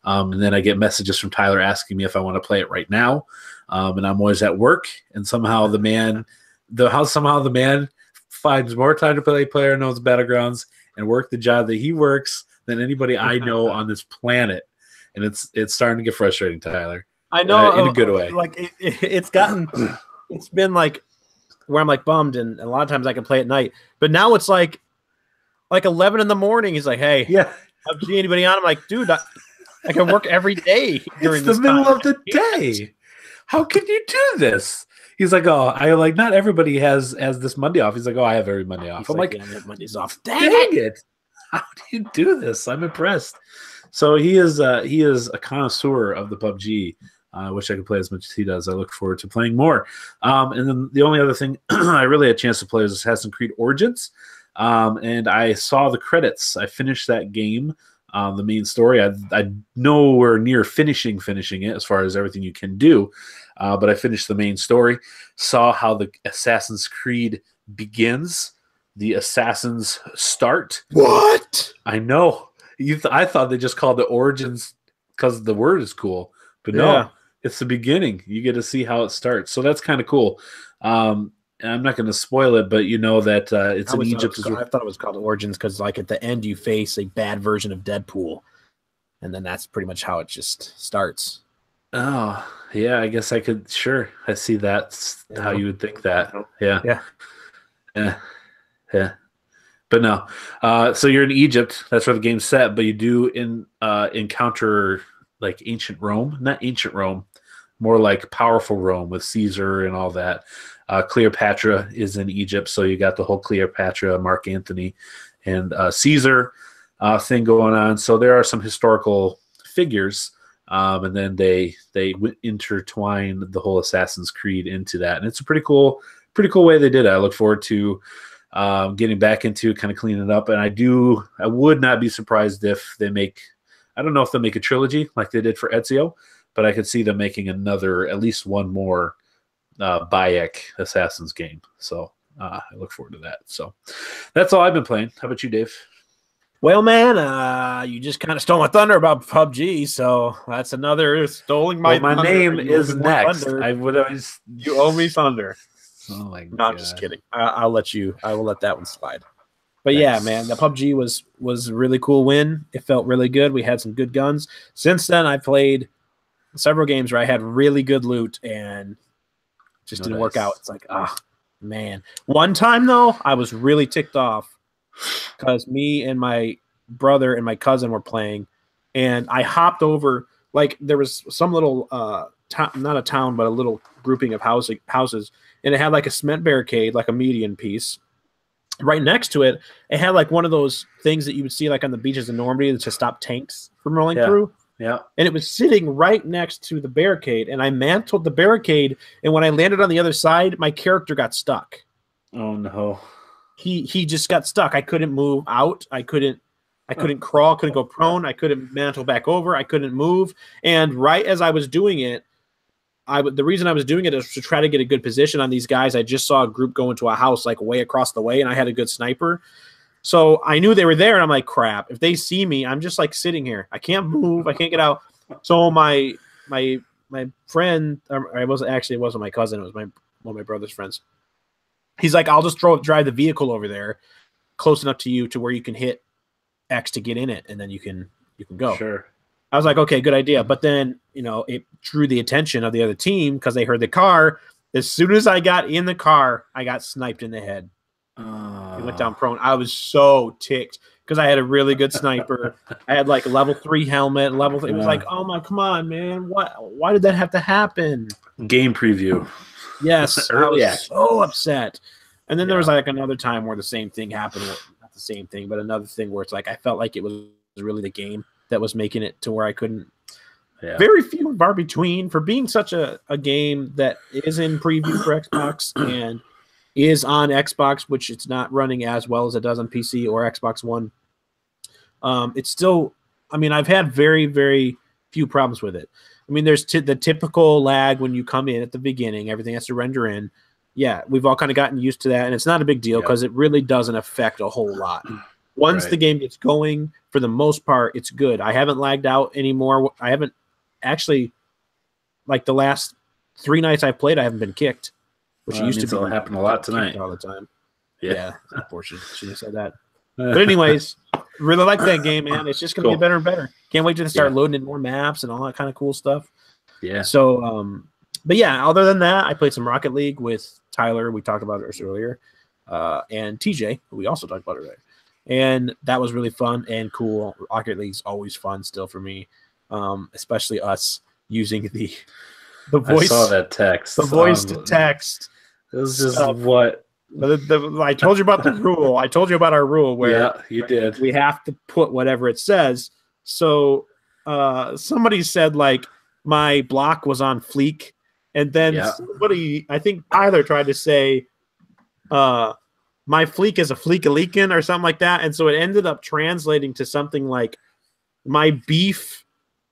And then I get messages from Tyler asking me if I want to play it right now. And I'm always at work. And somehow the man finds more time to play PlayerUnknown's Battlegrounds and work the job that he works than anybody I know on this planet. And it's starting to get frustrating, Tyler. I know, in a good way. Like it's been like where I'm like bummed, and a lot of times I can play at night. But now it's like 11 in the morning. He's like, "Hey, PUBG, anybody on?" I'm like, "Dude, I can work every day during the middle of the day. How can you do this?" He's like, "Oh, I like not everybody has this Monday off." He's like, "Oh, I have every Monday off." I'm like, "Yeah, Monday's off." Dang it! How do you do this? I'm impressed. So he is a connoisseur of the PUBG. I wish I could play as much as he does. I look forward to playing more. And then the only other thing I really had a chance to play was Assassin's Creed Origins. And I saw the credits. I finished that game, the main story. I nowhere near finishing it as far as everything you can do. But I finished the main story, saw how the Assassin's Creed begins, the Assassins start. What? I know. I thought they just called it Origins because the word is cool. But no, it's the beginning. You get to see how it starts. So that's kind of cool. And I'm not going to spoil it, but you know that it's in Egypt. I thought it was called Origins because, like, at the end, you face a bad version of Deadpool. And then that's pretty much how it just starts. Oh, yeah, I guess I could. Sure. I see that's how you would think that. Yeah. But no. So you're in Egypt. That's where the game's set. But you do encounter like ancient Rome. Not ancient Rome. More like powerful Rome with Caesar and all that. Cleopatra is in Egypt. So you got the whole Cleopatra, Mark Antony, and Caesar thing going on. So there are some historical figures. And then they intertwine the whole Assassin's Creed into that. And it's a pretty cool way they did it. I look forward to getting back into kind of cleaning it up. And I would not be surprised if they I don't know if they'll make a trilogy like they did for Ezio, but I could see them making at least one more Bayek Assassin's game. So I look forward to that. So that's all I've been playing. How about you, Dave? Well, man, you just kind of stole my thunder about PUBG, so that's another stoling my thunder. My name is next. You owe me thunder. Oh my God. No, I'm just kidding. I will let that one slide. But yeah, man, the PUBG was a really cool win. It felt really good. We had some good guns. Since then, I played several games where I had really good loot and just didn't work out. It's like, man. One time, though, I was really ticked off because me and my brother and my cousin were playing, and I hopped over. Like, there was some little not a town, but a little grouping of houses, and it had like a cement barricade, like a median piece. Right next to it, it had like one of those things that you would see like on the beaches in Normandy to stop tanks from rolling through. Yeah. And it was sitting right next to the barricade, and I mantled the barricade, and when I landed on the other side, my character got stuck. Oh no. He just got stuck. I couldn't move out. I couldn't crawl, couldn't go prone, I couldn't mantle back over, I couldn't move. And right as I was doing it, the reason I was doing it is to try to get a good position on these guys. I just saw a group go into a house like way across the way, and I had a good sniper. So I knew they were there, and I'm like, crap. If they see me, I'm just like sitting here. I can't move. I can't get out. So my friend, it wasn't my cousin. It was one of my brother's friends. He's like, I'll just drive the vehicle over there close enough to you to where you can hit X to get in it, and then you can go. Sure. I was like, okay, good idea. But then, it drew the attention of the other team because they heard the car. As soon as I got in the car, I got sniped in the head. I went down prone. I was so ticked because I had a really good sniper. I had like level 3 helmet, It was like, oh my, come on, man. Why did that have to happen? Game preview. Yes. I was so upset. And then there was like another time where the same thing happened. Well, not the same thing, but another thing where it's like I felt like it was really the game that was making it to where I couldn't. Yeah. Very few and far between for being such a game that is in preview for Xbox and is on Xbox, which it's not running as well as it does on PC or Xbox One. It's still, I've had very, very few problems with it. There's the typical lag when you come in at the beginning, everything has to render in. Yeah, we've all kind of gotten used to that, and it's not a big deal because it really doesn't affect a whole lot. Once the game gets going, for the most part, it's good. I haven't lagged out anymore. I haven't actually, like the last 3 nights I played, I haven't been kicked, which used to be happen a lot tonight all the time. Yeah, unfortunate. Should have said that. But anyways, really like that game, man. It's just going to get better and better. Can't wait to start loading in more maps and all that kind of cool stuff. Yeah. So, but yeah, other than that, I played some Rocket League with Tyler. We talked about it earlier. And TJ, who we also talked about earlier. And that was really fun and cool. Rocket League's always fun still for me, especially us using the voice. I saw that text. The voice to text. It was just what? I told you about the rule. I told you about our rule where you did. We have to put whatever it says. So somebody said like my block was on fleek, and then somebody, I think Tyler, tried to say my fleek is a fleek-a-leakin' or something like that, and so it ended up translating to something like my beef,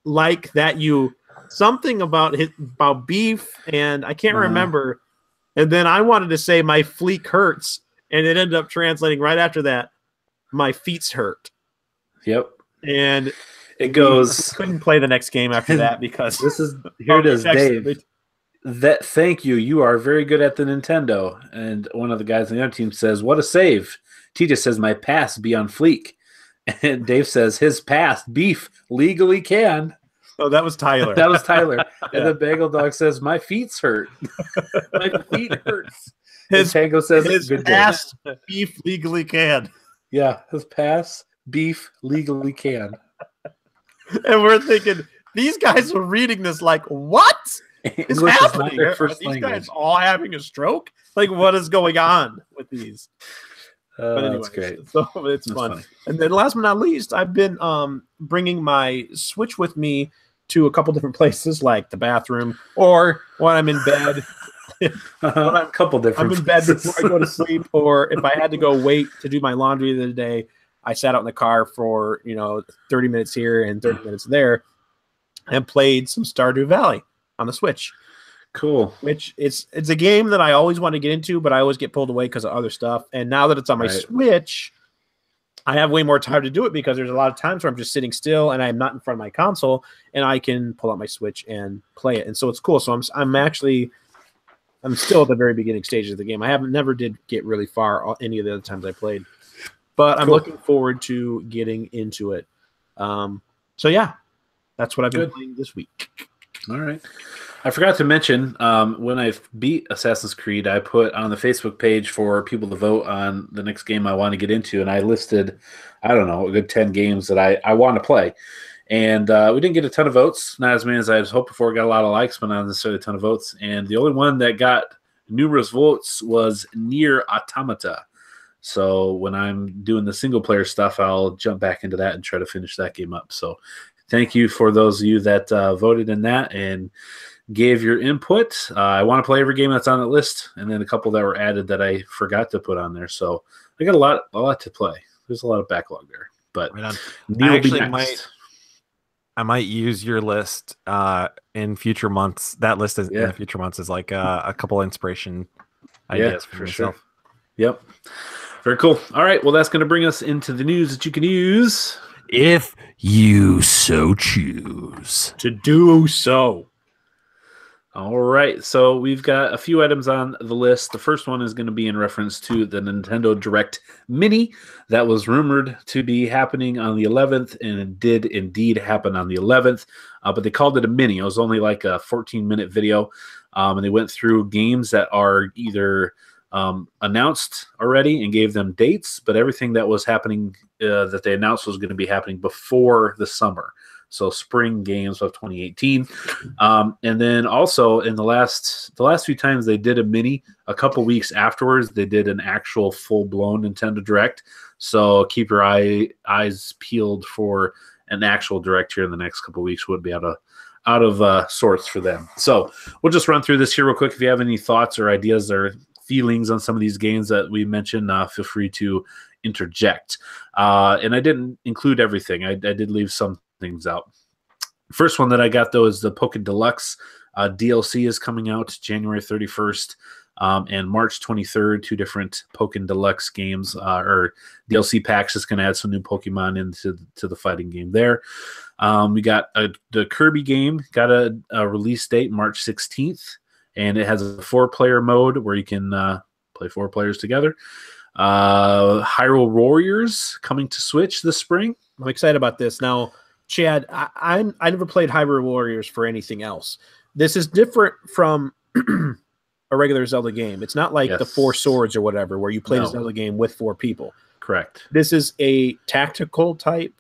like that you something about beef, and I can't remember. And then I wanted to say my fleek hurts, and it ended up translating right after that, my feet's hurt. Yep. And it goes. I couldn't play the next game after that because here it is, Dave. Thank you. You are very good at the Nintendo. And one of the guys on the other team says, "What a save!" TJ says, "My pass be on fleek," and Dave says, "His pass beef legally can." Oh, that was Tyler. That was Tyler. And the Bagel Dog says, "My feet's hurt. My feet hurts." His Tango says, "His pass beef legally can." Yeah, his pass beef legally can. And we're thinking, these guys were reading this like, what is happening? Are these guys all having a stroke? Like, what is going on with these? But anyways, that's great. So it's fun. Funny. And then last but not least, I've been bringing my Switch with me to a couple different places, like the bathroom, or when I'm in bed. A couple different. I'm in bed before I go to sleep, or if I had to go wait to do my laundry the other day, I sat out in the car for 30 minutes here and 30 minutes there, and played some Stardew Valley on the Switch. Cool. Which it's a game that I always want to get into, but I always get pulled away because of other stuff. And now that it's on my Switch, I have way more time to do it because there's a lot of times where I'm just sitting still and I'm not in front of my console, and I can pull out my Switch and play it. And so it's cool. So I'm still at the very beginning stages of the game. I never did get really far any of the other times I played, but I'm looking forward to getting into it. So yeah, that's what I've been playing this week. All right. I forgot to mention, when I beat Assassin's Creed, I put on the Facebook page for people to vote on the next game I want to get into, and I listed, a good 10 games that I want to play. And we didn't get a ton of votes, not as many as I was hoping for. Got a lot of likes, but not necessarily a ton of votes. And the only one that got numerous votes was Nier Automata. So when I'm doing the single-player stuff, I'll jump back into that and try to finish that game up. So thank you for those of you that voted in that and gave your input. I want to play every game that's on the list, and then a couple that were added that I forgot to put on there. So I got a lot to play. There's a lot of backlog there. But I might use your list in future months. That list in the future months is like a couple inspiration ideas for myself. Sure. Yep. Very cool. All right. Well, that's going to bring us into the news that you can use if you so choose to do so. All right, so we've got a few items on the list. The first one is going to be in reference to the Nintendo Direct Mini that was rumored to be happening on the 11th, and it did indeed happen on the 11th, but they called it a mini. It was only like a 14-minute video, and they went through games that are either announced already and gave them dates, but everything that was happening that they announced was going to be happening before the summer. So spring games of 2018. And then also in the last few times they did a mini, a couple weeks afterwards, they did an actual full-blown Nintendo Direct. So keep your eyes peeled for an actual Direct here in the next couple weeks. Would be out of sorts for them. So we'll just run through this here real quick. If you have any thoughts or ideas or feelings on some of these games that we mentioned, feel free to interject. And I didn't include everything. I did leave some things out. First one that I got, though, is the Pokken Deluxe DLC is coming out January 31st and March 23rd. Two different Pokken Deluxe games or DLC packs. Just going to add some new Pokemon into the fighting game there. We got the Kirby game, got a release date March 16th, and it has a 4-player mode where you can play 4 players together. Hyrule Warriors coming to Switch this spring. I'm excited about this. Now, Chad, I never played Hyrule Warriors for anything else. This is different from a regular Zelda game. It's not like the Four Swords or whatever, where you play the Zelda game with 4 people. Correct. This is a tactical type.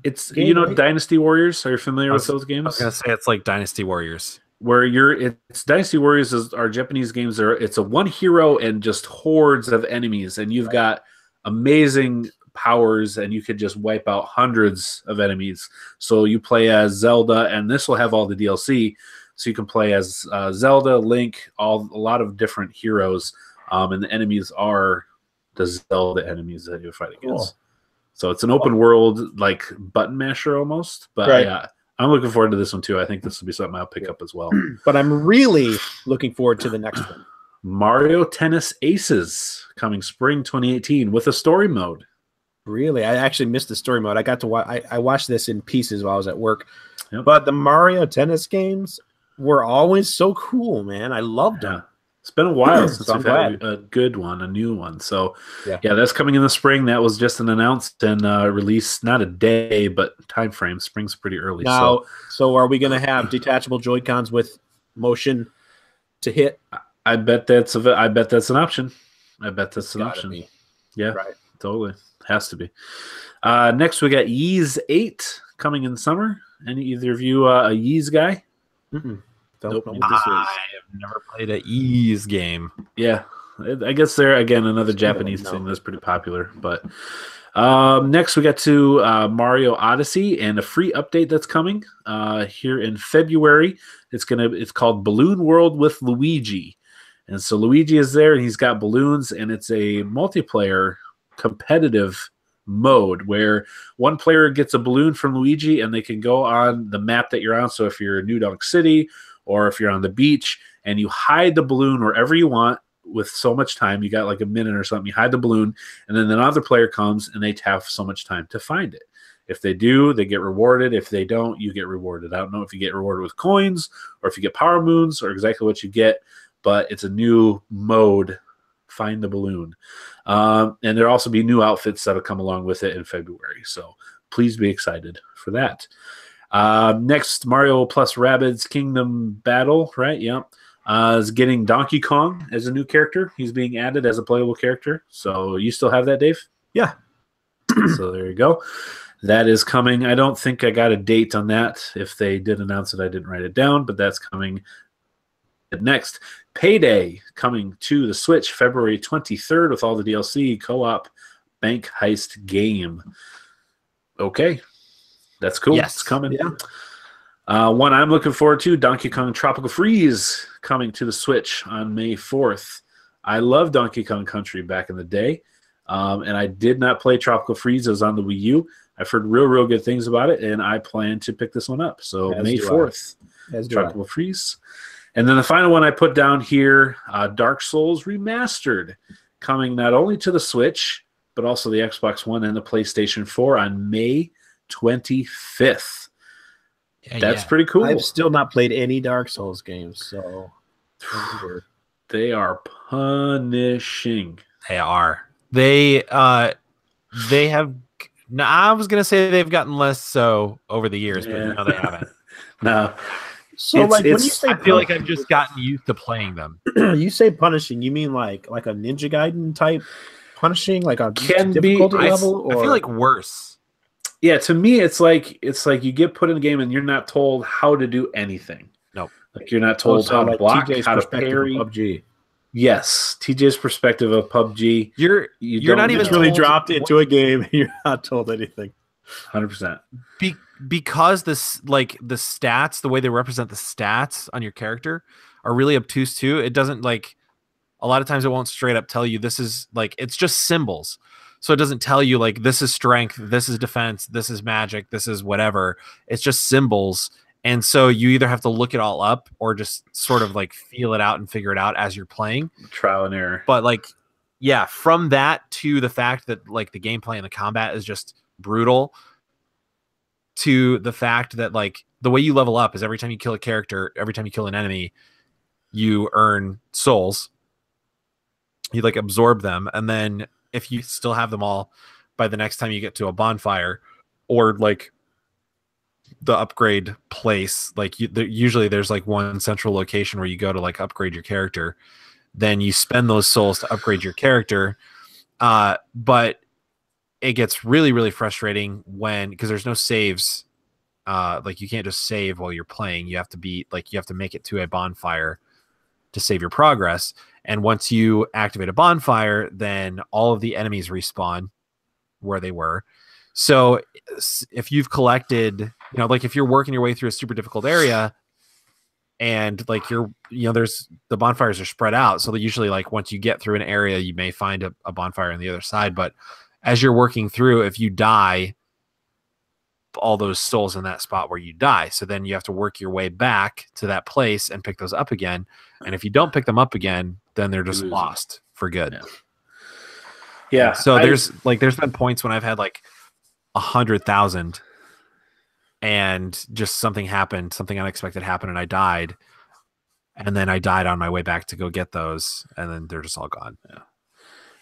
It's game, right? Dynasty Warriors. Are you familiar with those games? I was gonna say it's like Dynasty Warriors, where it's Dynasty Warriors are Japanese games. It's a one hero and just hordes of enemies, and you've got amazing powers, and you could just wipe out hundreds of enemies. So you play as Zelda, and this will have all the DLC. So you can play as Zelda, Link, a lot of different heroes, and the enemies are the Zelda enemies that you fight against. Cool. So it's an open world, like button masher almost. But yeah, I'm looking forward to this one too. I think this will be something I'll pick up as well. But I'm really looking forward to the next one. Mario Tennis Aces coming spring 2018 with a story mode. Really? I actually missed the story mode. I got to watch. I watched this in pieces while I was at work. Yep. But the Mario Tennis games were always so cool, man. I loved them. It's been a while since we've had a good one, a new one. So, yeah, that's coming in the spring. That was just an announced and released, not a day, but time frame. Spring's pretty early. Now, so are we going to have detachable Joy-Cons with motion to hit? I bet that's an option. I bet that's an option. Be. Yeah, right. Totally. Has to be. Next, we got Ys 8 coming in summer. Either of you a Ys guy? Mm-mm. Don't know what this is. I have never played a Ys game. Yeah, I guess they're, again, another Japanese thing that's pretty popular. But next we got to Mario Odyssey and a free update that's coming here in February. It's called Balloon World with Luigi. And so Luigi is there, and he's got balloons, and it's a multiplayer competitive mode where one player gets a balloon from Luigi, and they can go on the map that you're on. So if you're in New Donk City, or if you're on the beach, and you hide the balloon wherever you want with so much time, you got like a minute or something, you hide the balloon, and then another player comes, and they have so much time to find it. If they do, they get rewarded. If they don't, you get rewarded. I don't know if you get rewarded with coins, or if you get power moons, or exactly what you get, but it's a new mode, Find the Balloon. And there'll also be new outfits that'll come along with it in February. So please be excited for that. Next, Mario plus Rabbids Kingdom Battle, right? Yeah. Is getting Donkey Kong as a new character. He's being added as a playable character. So you still have that, Dave? Yeah. So there you go. That is coming. I don't think I got a date on that. If they did announce it, I didn't write it down, but that's coming. Next, Payday coming to the Switch February 23rd with all the DLC co-op bank heist game. Okay. That's cool. Yes. It's coming. Yeah. One I'm looking forward to, Donkey Kong Tropical Freeze coming to the Switch on May 4th. I love Donkey Kong Country back in the day, and I did not play Tropical Freeze. It was on the Wii U. I've heard real good things about it, and I plan to pick this one up. So May 4th, Tropical Freeze. And then the final one I put down here, Dark Souls Remastered, coming not only to the Switch, but also the Xbox One and the PlayStation 4 on May 25th. That's pretty cool. I've still not played any Dark Souls games, so they are punishing. They are. They have. No, I was gonna say they've gotten less so over the years, but no, they haven't. No. So when you say, I feel like I've just gotten used to playing them. You say punishing, you mean like a Ninja Gaiden type punishing, like a difficulty level? I feel like worse. Yeah, to me, it's like you get put in a game and you're not told how to do anything. Nope. Like you're not told how to block, how to parry. PUBG. Yes, TJ's perspective of PUBG. You're not even really dropped into a game and you're not told anything. 100%. Because this, like the stats, the way they represent the stats on your character are really obtuse too. It doesn't, like, a lot of times it won't straight up tell you this is, like, it's just symbols. So it doesn't tell you like this is strength, this is defense, this is magic, this is whatever. It's just symbols. And so you either have to look it all up or just sort of like feel it out and figure it out as you're playing. Trial and error. But like, yeah, from that to the fact that like the gameplay and the combat is just brutal, to the fact that like the way you level up is every time you kill a character, every time you kill an enemy, you earn souls. You like absorb them, and then if you still have them all by the next time you get to a bonfire, or like the upgrade place, like usually there's like one central location where you go to like upgrade your character. Then you spend those souls to upgrade your character. But it gets really, really frustrating because there's no saves. Like you can't just save while you're playing. You have to make it to a bonfire to save your progress. And once you activate a bonfire, then all of the enemies respawn where they were. So if you've collected, like if you're working your way through a super difficult area, and like there's the bonfires are spread out, so that usually like once you get through an area, you may find a bonfire on the other side. But as you're working through, if you die, all those souls in that spot where you die, so then you have to work your way back to that place and pick those up again. And if you don't pick them up again, then they're just lost for good. Yeah. So there's been points when I've had like 100,000 and just something unexpected happened and I died, and then I died on my way back to go get those, and then they're just all gone. Yeah.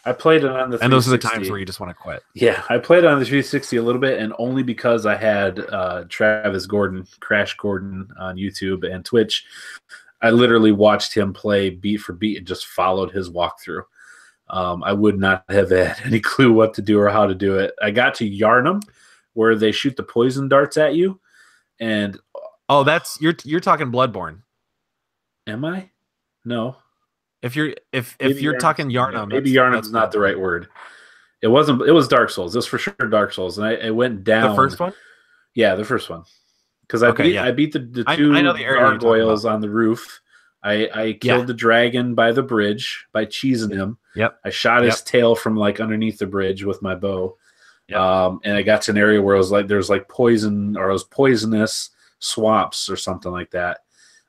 I played it on the 360. And those are the times where you just want to quit. Yeah, I played it on the 360 a little bit, and only because I had Crash Gordon on YouTube and Twitch. I literally watched him play beat for beat and just followed his walkthrough. I would not have had any clue what to do or how to do it. I got to Yarnum, where they shoot the poison darts at you, and that's you're talking Bloodborne. Am I? No. If you're talking Yarnum, maybe Yarnum's not the right word. It wasn't. It was Dark Souls. It was for sure Dark Souls, and I went down. The first one. Yeah, the first one. Because I beat the two gargoyles on the roof. I killed the dragon by the bridge by cheesing him. Yep. I shot his tail from like underneath the bridge with my bow. Yep. And I got to an area where it was like there's like poison, or it was poisonous swamps or something like that.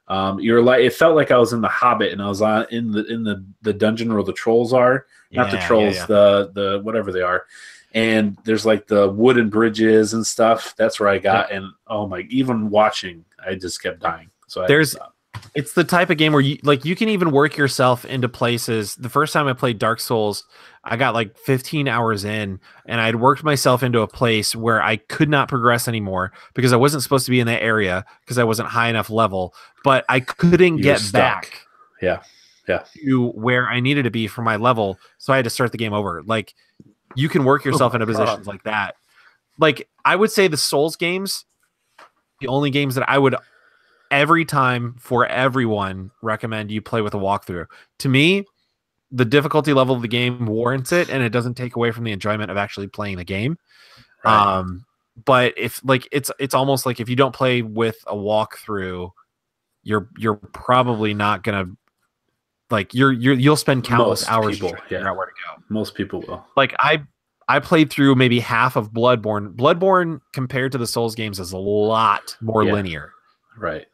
It felt like I was in the Hobbit, and I was in the dungeon where the trolls are. Not the trolls, the whatever they are. And there's like the wooden bridges and stuff. That's where I got, and even watching, I just kept dying. So it's the type of game where you can even work yourself into places. The first time I played Dark Souls, I got like 15 hours in, and I'd worked myself into a place where I could not progress anymore because I wasn't supposed to be in that area because I wasn't high enough level, but I couldn't get back. Yeah. To where I needed to be for my level. So I had to start the game over. Like, you can work yourself into positions like that. Like, I would say the Souls games, the only games that I would every time for everyone recommend you play with a walkthrough. To me, the difficulty level of the game warrants it, and it doesn't take away from the enjoyment of actually playing the game. Right. But if like it's almost like if you don't play with a walkthrough, you're probably not gonna you'll spend countless hours trying to figure out where to go. Most people will. Like I played through maybe half of Bloodborne. Bloodborne compared to the Souls games is a lot more linear. Right.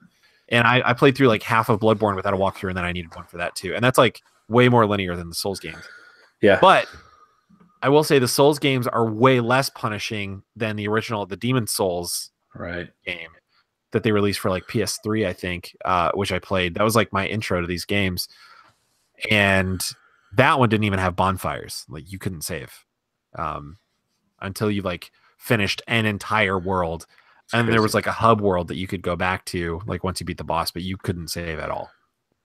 And I played through like half of Bloodborne without a walkthrough, and then I needed one for that too. And that's like way more linear than the Souls games. Yeah. But I will say the Souls games are way less punishing than the Demon Souls game that they released for like PS3, I think, which I played. That was like my intro to these games. And that one didn't even have bonfires. Like, you couldn't save until you like finished an entire world. And there was like a hub world that you could go back to like once you beat the boss, but you couldn't save at all.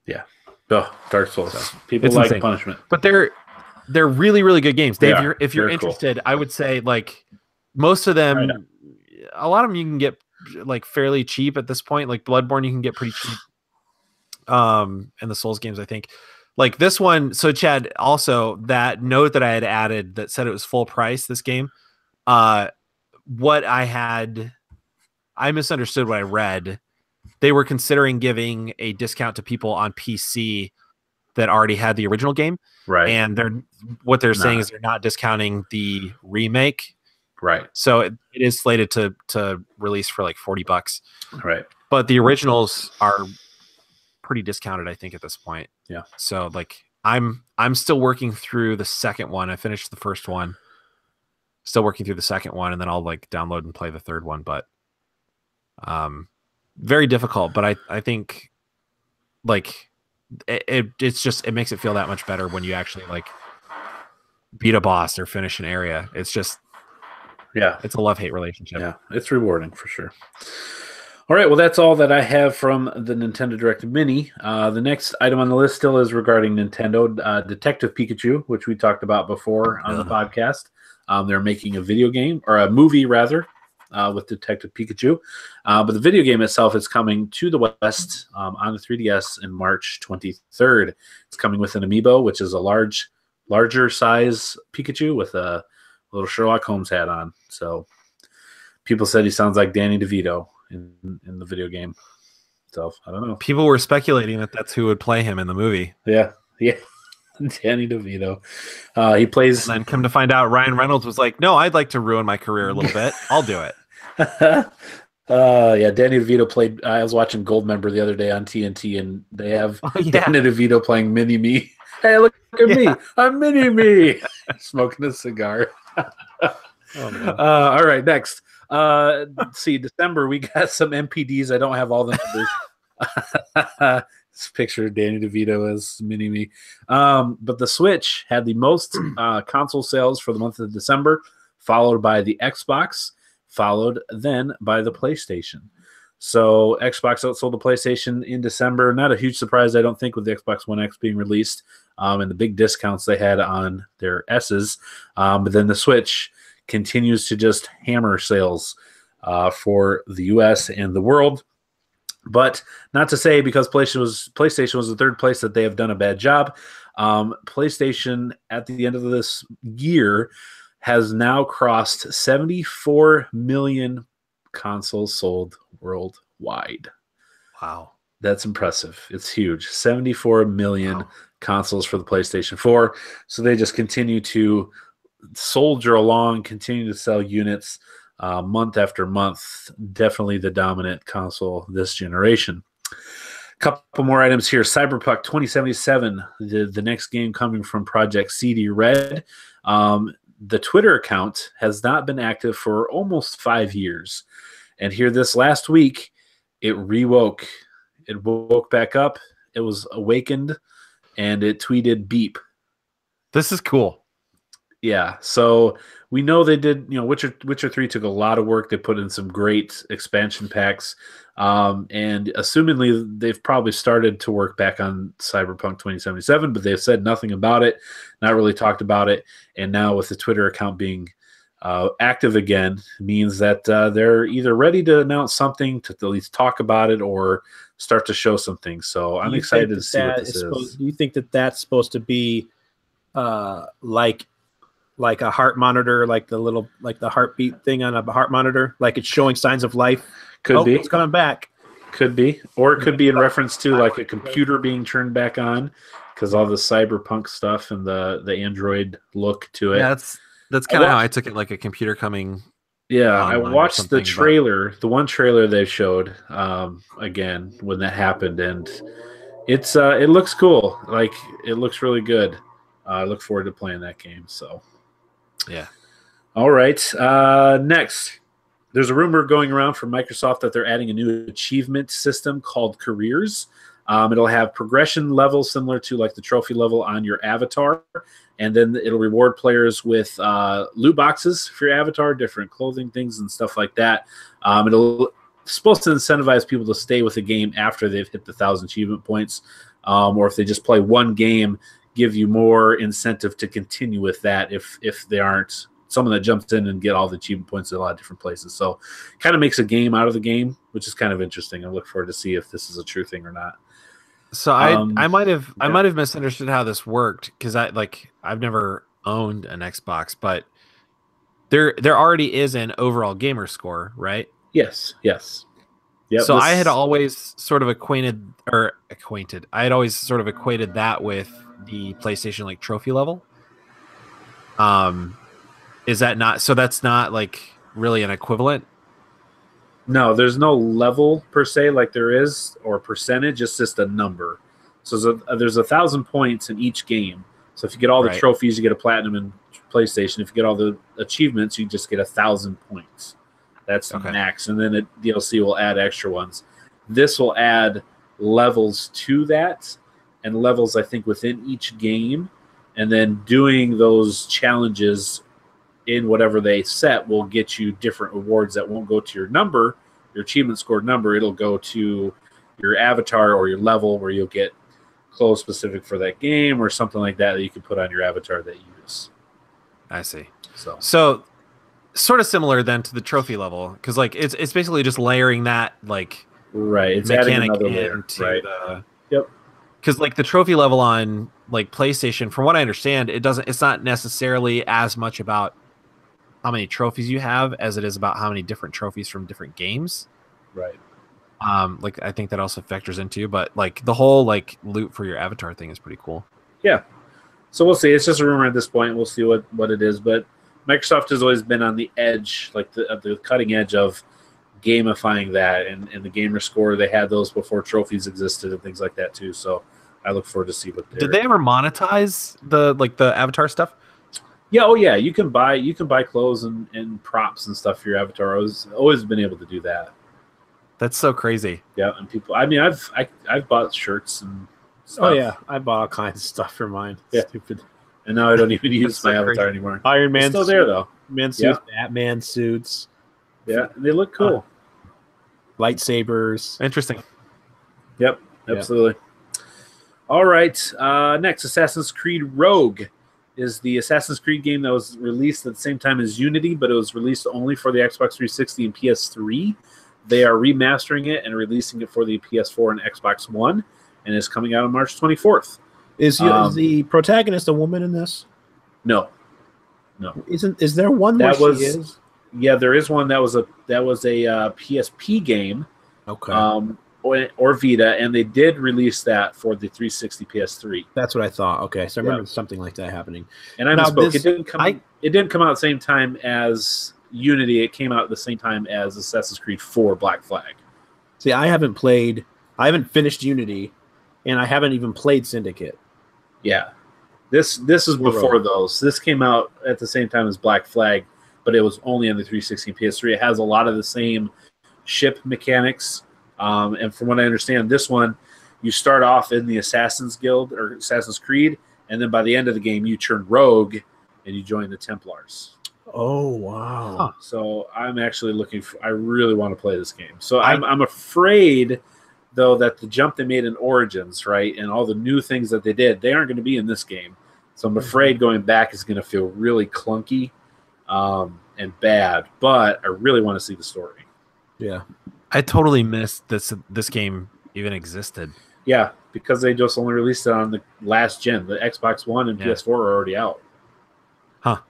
Yeah. Oh, Dark Souls. So, people like insane. Punishment. But they're really, really good games. Dave, if you're interested, cool. I would say like most of them, a lot of them you can get like fairly cheap at this point. Like Bloodborne you can get pretty cheap. And the Souls games, I think. Like this one, so Chad, also that note that I had added that said it was full price, this game, I misunderstood what I read. They were considering giving a discount to people on PC that already had the original game. Right. And they're saying is they're not discounting the remake. Right. So it is slated to release for like $40. Right. But the originals are pretty discounted, I think, at this point. Yeah. So like I'm still working through the second one. I finished the first one. Still working through the second one, and then I'll like download and play the third one. But very difficult. But I think like it makes it feel that much better when you actually like beat a boss or finish an area. It's just, it's a love-hate relationship. Yeah, it's rewarding for sure. All right, well, that's all that I have from the Nintendo Direct Mini. The next item on the list still is regarding Nintendo Detective Pikachu, which we talked about before on the podcast. They're making a video game, or a movie rather, with Detective Pikachu. But the video game itself is coming to the West on the 3DS in March 23rd. It's coming with an amiibo, which is a larger size Pikachu with a little Sherlock Holmes hat on. So people said he sounds like Danny DeVito in the video game. So I don't know. People were speculating that that's who would play him in the movie. Yeah. Danny DeVito. He plays. And then come to find out, Ryan Reynolds was like, "No, I'd like to ruin my career a little bit. I'll do it." Yeah, Danny DeVito played. I was watching Goldmember the other day on TNT, and they have Danny DeVito playing Mini Me. Hey, look at me! I'm Mini Me, smoking a cigar. All right, next. Let's see, December we got some MPDs. I don't have all the numbers. This picture of Danny DeVito as Mini Me. But the Switch had the most console sales for the month of December, followed by the Xbox, followed then by the PlayStation. So Xbox outsold the PlayStation in December. Not a huge surprise, I don't think, with the Xbox One X being released and the big discounts they had on their S's. But then the Switch continues to just hammer sales for the US and the world. But not to say because PlayStation was the third place that they have done a bad job. PlayStation at the end of this year has now crossed 74 million consoles sold worldwide. Wow. That's impressive. It's huge. 74 million consoles for the PlayStation 4. So they just continue to soldier along, continue to sell units month after month. Definitely the dominant console this generation. Couple more items here. Cyberpunk 2077, the next game coming from Project CD Red. The Twitter account has not been active for almost 5 years. And here this last week, it rewoke. It woke back up. It was awakened, and it tweeted beep. This is cool. Yeah, so we know they did, Witcher 3 took a lot of work. They put in some great expansion packs. And assumingly, they've probably started to work back on Cyberpunk 2077, but they've said nothing about it, not really talked about it. And now with the Twitter account being active again, means that they're either ready to announce something, to at least talk about it, or start to show some things. So I'm excited to see what this is. Do you think that that's supposed to be like a heart monitor, like the heartbeat thing on a heart monitor, like it's showing signs of life? Could be. It's coming back. Could be. Or it could be in reference to like a computer being turned back on, because all the cyberpunk stuff and the Android look to it. Yeah, that's kind of how I took it, like a computer coming. Yeah, I watched the trailer, the one trailer they showed again when that happened, and it looks cool. Like, it looks really good. I look forward to playing that game. So, yeah. All right. Next, there's a rumor going around from Microsoft that they're adding a new achievement system called Careers. It'll have progression levels similar to like the trophy level on your avatar, and then it'll reward players with loot boxes for your avatar, different clothing things and stuff like that. It's supposed to incentivize people to stay with the game after they've hit the 1,000 achievement points, or if they just play one game, give you more incentive to continue with that if they aren't someone that jumps in and get all the achievement points in a lot of different places. So kind of makes a game out of the game, which is kind of interesting. I look forward to see if this is a true thing or not. So I might have misunderstood how this worked, because I've never owned an Xbox, but there already is an overall gamer score, right? Yes. Yep, so I had always sort of equated that with the PlayStation like trophy level. Is that not so? That's not like really an equivalent. No, there's no level per se like there is, or percentage. It's just a number. So there's 1,000 points in each game. So if you get all the trophies, you get a platinum in PlayStation. If you get all the achievements, you just get 1,000 points. That's the max. And then DLC will add extra ones. This will add levels to that, and levels, I think, within each game. and then doing those challenges in whatever they set will get you different rewards that won't go to your number, your achievement scored number. It'll go to your avatar or your level, where you'll get clothes specific for that game or something like that you can put on your avatar that you use. I see. So sort of similar then to the trophy level, because like it's basically just layering that like right. It's mechanic adding another layer, into right? Yep. Because like the trophy level on like PlayStation, from what I understand, it's not necessarily as much about how many trophies you have as it is about how many different trophies from different games. Right. Like I think that also factors into, but like the whole like loot for your avatar thing is pretty cool. Yeah. So we'll see. It's just a rumor at this point. We'll see what it is. But Microsoft has always been on the edge, like the cutting edge of gamifying that, and the gamer score. They had those before trophies existed and things like that too. So I look forward to see what did they ever monetize the avatar stuff? Yeah, oh yeah, you can buy clothes and props and stuff for your avatar. I've always been able to do that. That's so crazy. Yeah, and people. I mean, I've bought shirts and stuff. Oh yeah, I bought all kinds of stuff for mine. Yeah. Stupid. And now I don't even use my avatar crazy. anymore. Iron Man still there though. Man suits, Batman suits. Yeah, they look cool. Lightsabers. Interesting. Yep, absolutely. Yeah. All right, next, Assassin's Creed Rogue is the Assassin's Creed game that was released at the same time as Unity, but it was released only for the Xbox 360 and PS3. They are remastering it and releasing it for the PS4 and Xbox One, and it's coming out on March 24th. Is the protagonist a woman in this? No. Is there one where she is? Yeah, there is one that was a PSP game. Okay. Or Vita, and they did release that for the 360 PS3. That's what I thought. Okay, so I remember something like that happening. And I misspoke. It didn't come out at the same time as Unity. It came out at the same time as Assassin's Creed 4 Black Flag. See, I haven't finished Unity, and I haven't even played Syndicate. Yeah. This is before those. This came out at the same time as Black Flag, but it was only on the 360 and PS3. It has a lot of the same ship mechanics. And from what I understand, this one, you start off in the Assassin's Guild or Assassin's Creed, and then by the end of the game, you turn rogue and you join the Templars. Oh, wow. Huh. So I'm actually I really want to play this game. So I'm afraid, though, that the jump they made in Origins, right, and all the new things that they did, they aren't going to be in this game. So I'm afraid going back is going to feel really clunky and bad, but I really want to see the story. Yeah. I totally missed this game even existed. Yeah, because they just only released it on the last gen. The Xbox One and PS4 are already out. Huh.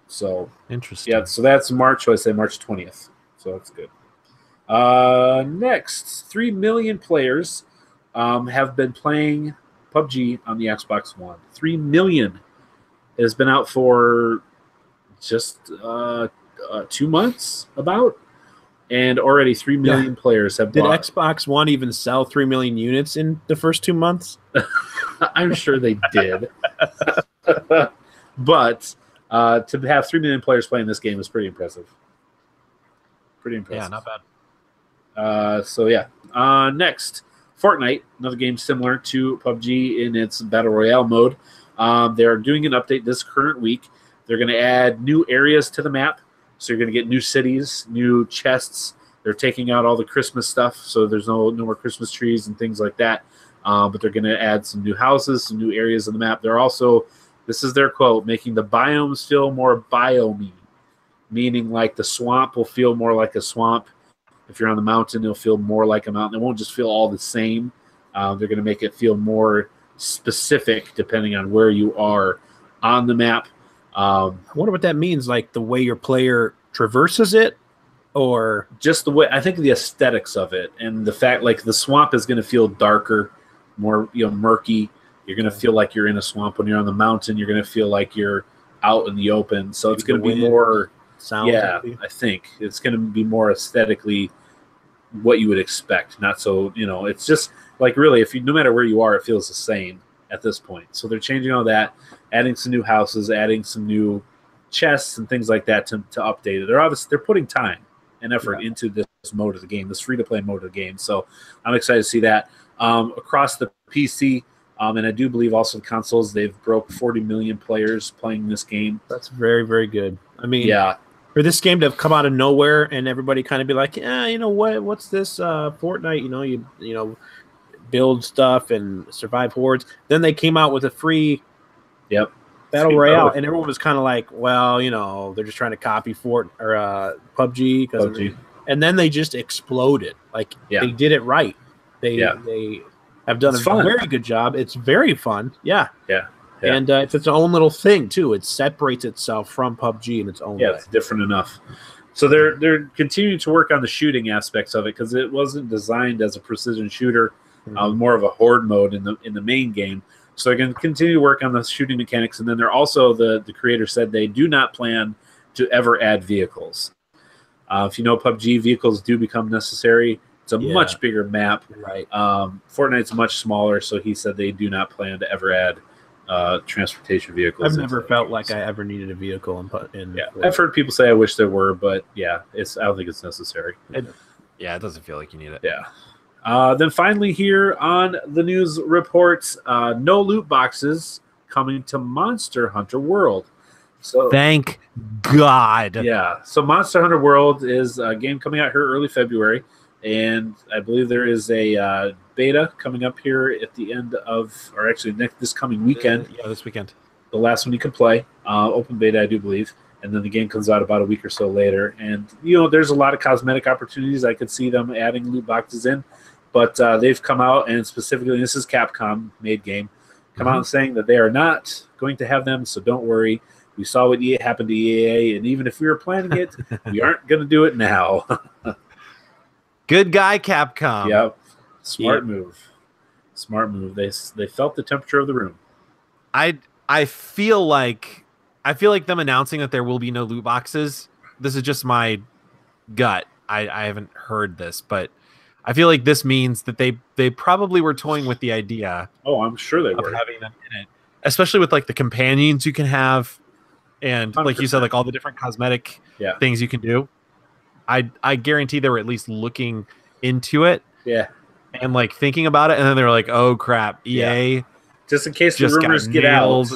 So interesting. Yeah, so that's March 20th. So that's good. Next, 3 million players have been playing PUBG on the Xbox One. 3 million. It has been out for just 2 months, about. And already 3 million players have bought. Did Xbox One even sell 3 million units in the first 2 months? I'm sure they did. But to have 3 million players playing this game is pretty impressive. Pretty impressive. Yeah, not bad. Next, Frotnite, another game similar to PUBG in its Battle Royale mode. They are doing an update this current week. They're going to add new areas to the map. So you're going to get new cities, new chests. They're taking out all the Christmas stuff, so there's no more Christmas trees and things like that. But they're going to add some new houses, some new areas of the map. They're also, this is their quote, making the biomes feel more biome, meaning like the swamp will feel more like a swamp. If you're on the mountain, it'll feel more like a mountain. It won't just feel all the same. They're going to make it feel more specific depending on where you are on the map. I wonder what that means, like the way your player traverses it, or just the way, I think the aesthetics of it and the fact like the swamp is going to feel darker, more murky. You're going to feel like you're in a swamp. When you're on the mountain, you're going to feel like you're out in the open. So it's going to be more sound. Yeah, I think it's going to be more aesthetically what you would expect. Not so, it's just like really, no matter where you are, it feels the same at this point. So they're changing all that, adding some new houses, adding some new chests and things like that to update it. They're putting time and effort into this mode of the game, this free-to-play mode of the game. So I'm excited to see that. Across the PC, And I do believe also the consoles, they've broke 40 million players playing this game. That's very, very good. I mean, yeah, for this game to have come out of nowhere and everybody kind of be like, yeah, you know what? What's this Fortnite? You know, build stuff and survive hordes. Then they came out with a free Battle Royale, and everyone was kind of like, well, you know, they're just trying to copy PUBG. And then they just exploded. Like, they did it right. They have done a very good job. It's very fun. Yeah. And it's its own little thing, too. It separates itself from PUBG in its own way. Yeah, it's different enough. So they're continuing to work on the shooting aspects of it because it wasn't designed as a precision shooter, more of a horde mode in the main game. So they're going to continue to work on the shooting mechanics, and then they're also the creator said they do not plan to ever add vehicles. If you know PUBG, vehicles do become necessary. It's a much bigger map. Right. Fortnite's much smaller, so he said they do not plan to ever add transportation vehicles. I've never felt like I ever needed a vehicle in I've heard people say I wish there were, but I don't think it's necessary. It doesn't feel like you need it. Then finally here on the news reports, no loot boxes coming to Monster Hunter World. So thank God. Yeah. So Monster Hunter World is a game coming out here early February, and I believe there is a beta coming up here at the end of, or actually this coming weekend. This weekend. The last one you can play, open beta, I do believe, and then the game comes out about a week or so later. And there's a lot of cosmetic opportunities. I could see them adding loot boxes in, but they've come out and specifically, this is Capcom made game, come out and saying that they are not going to have them. So don't worry. We saw what happened to EA, and even if we were planning it, we aren't going to do it now. Good guy, Capcom. Yep. Smart move. They felt the temperature of the room. I feel like them announcing that there will be no loot boxes. This is just my gut. I haven't heard this, but I feel like this means that they probably were toying with the idea. Oh, I'm sure they were having them in it, especially with like the companions you can have, and 100%. Like you said, like all the different cosmetic things you can do. I guarantee they were at least looking into it. Yeah. And like thinking about it, and then they were like, "Oh crap, EA!" Yeah. Just in case the rumors get out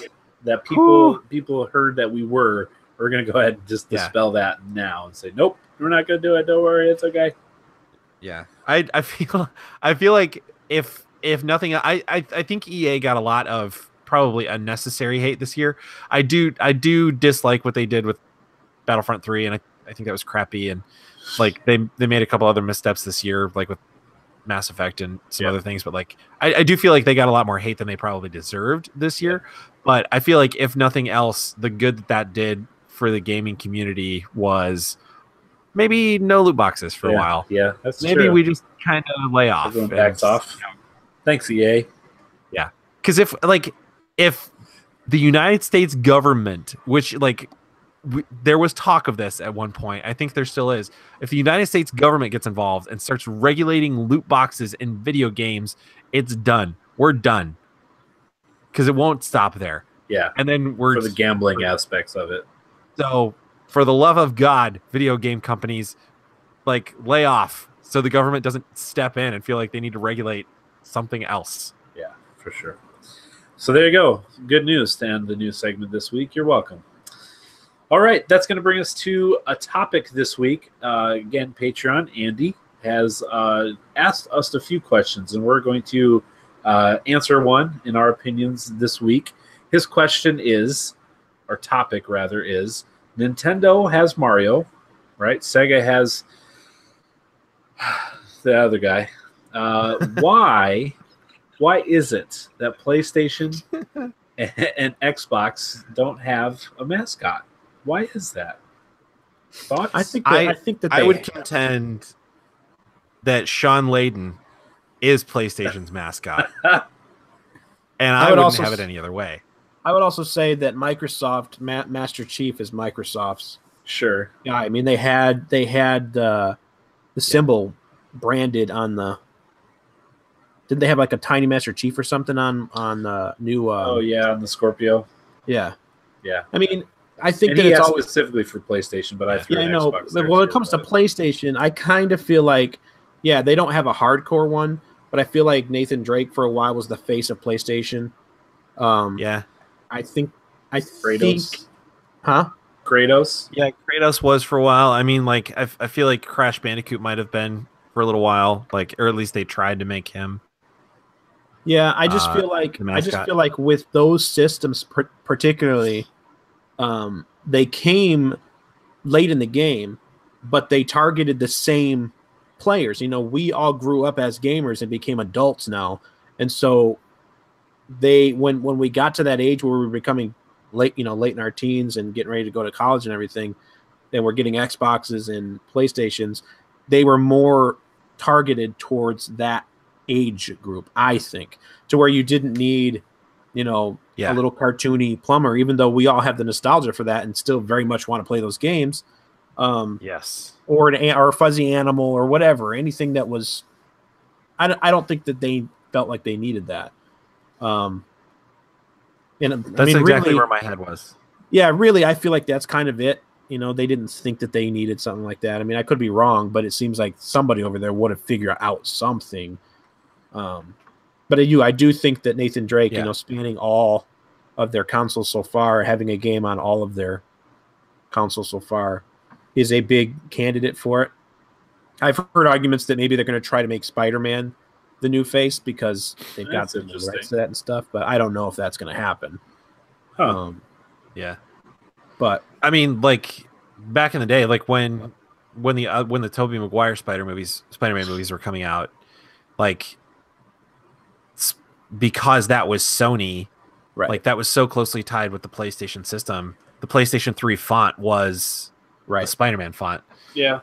that people heard that we're going to go ahead and just dispel that now and say, "Nope, we're not going to do it. Don't worry, it's okay." Yeah, I feel like if nothing, I think EA got a lot of probably unnecessary hate this year. I do dislike what they did with Battlefront 3, and I think that was crappy. And like they made a couple other missteps this year, like with Mass Effect and some other things. But like I do feel like they got a lot more hate than they probably deserved this year. But I feel like if nothing else, the good that did for the gaming community was maybe no loot boxes for a while. Yeah, that's maybe true. We just kind of lay off. Everyone backs off. Thanks, EA. Yeah, because if the United States government, which like there was talk of this at one point, I think there still is. If the United States government gets involved and starts regulating loot boxes in video games, it's done. We're done. Because it won't stop there. Yeah. And then for the gambling aspects of it. So, for the love of God, video game companies like lay off so the government doesn't step in and feel like they need to regulate something else. Yeah, for sure. So there you go. Good news to end the news segment this week. You're welcome. All right, that's going to bring us to a topic this week. Again, Patreon, Andy, has asked us a few questions, and we're going to answer one in our opinions this week. His question is, or topic rather, is Nintendo has Mario, right? Sega has the other guy. Why is it that PlayStation and Xbox don't have a mascot? Why is that? Thoughts? I think that I would contend that Sean Layden is PlayStation's mascot, and I wouldn't have it any other way. I would also say that Microsoft Master Chief is Microsoft's. Sure. Yeah, I mean they had the symbol branded on the. Didn't they have like a tiny Master Chief or something on the new? On the Scorpio. Yeah. Yeah. I mean, I think and that it's always specifically for PlayStation, but I threw I know. Xbox But when it comes to PlayStation, I kind of feel like, they don't have a hardcore one, but I feel like Nathan Drake for a while was the face of PlayStation. Yeah. I think, Kratos. Huh? Kratos. Yeah, Kratos was for a while. I mean, like I feel like Crash Bandicoot might have been for a little while, like, or at least they tried to make him. Yeah, I just feel like with those systems, particularly, they came late in the game, but they targeted the same players. You know, we all grew up as gamers and became adults now, and so when we got to that age where we were becoming late in our teens and getting ready to go to college and everything, and we're getting Xboxes and PlayStations, they were more targeted towards that age group, I think, to where you didn't need, a little cartoony plumber, even though we all have the nostalgia for that and still very much want to play those games. Yes. Or a fuzzy animal or whatever, anything that was, I don't think that they felt like they needed that. And that's exactly where my head was. Yeah, really, I feel like that's kind of it. They didn't think that they needed something like that. I mean, I could be wrong, but it seems like somebody over there would have figured out something. But I do think that Nathan Drake, spanning all of their consoles so far, having a game on all of their consoles so far, is a big candidate for it. I've heard arguments that maybe they're going to try to make Spider-Man the new face because they've got the rights to that and stuff, but I don't know if that's going to happen. Yeah. But I mean, like back in the day, like when the Tobey Maguire Spider-Man movies were coming out, like because that was Sony, right? Like that was so closely tied with the PlayStation system. The PlayStation 3 font was the Spider-Man font. Yeah.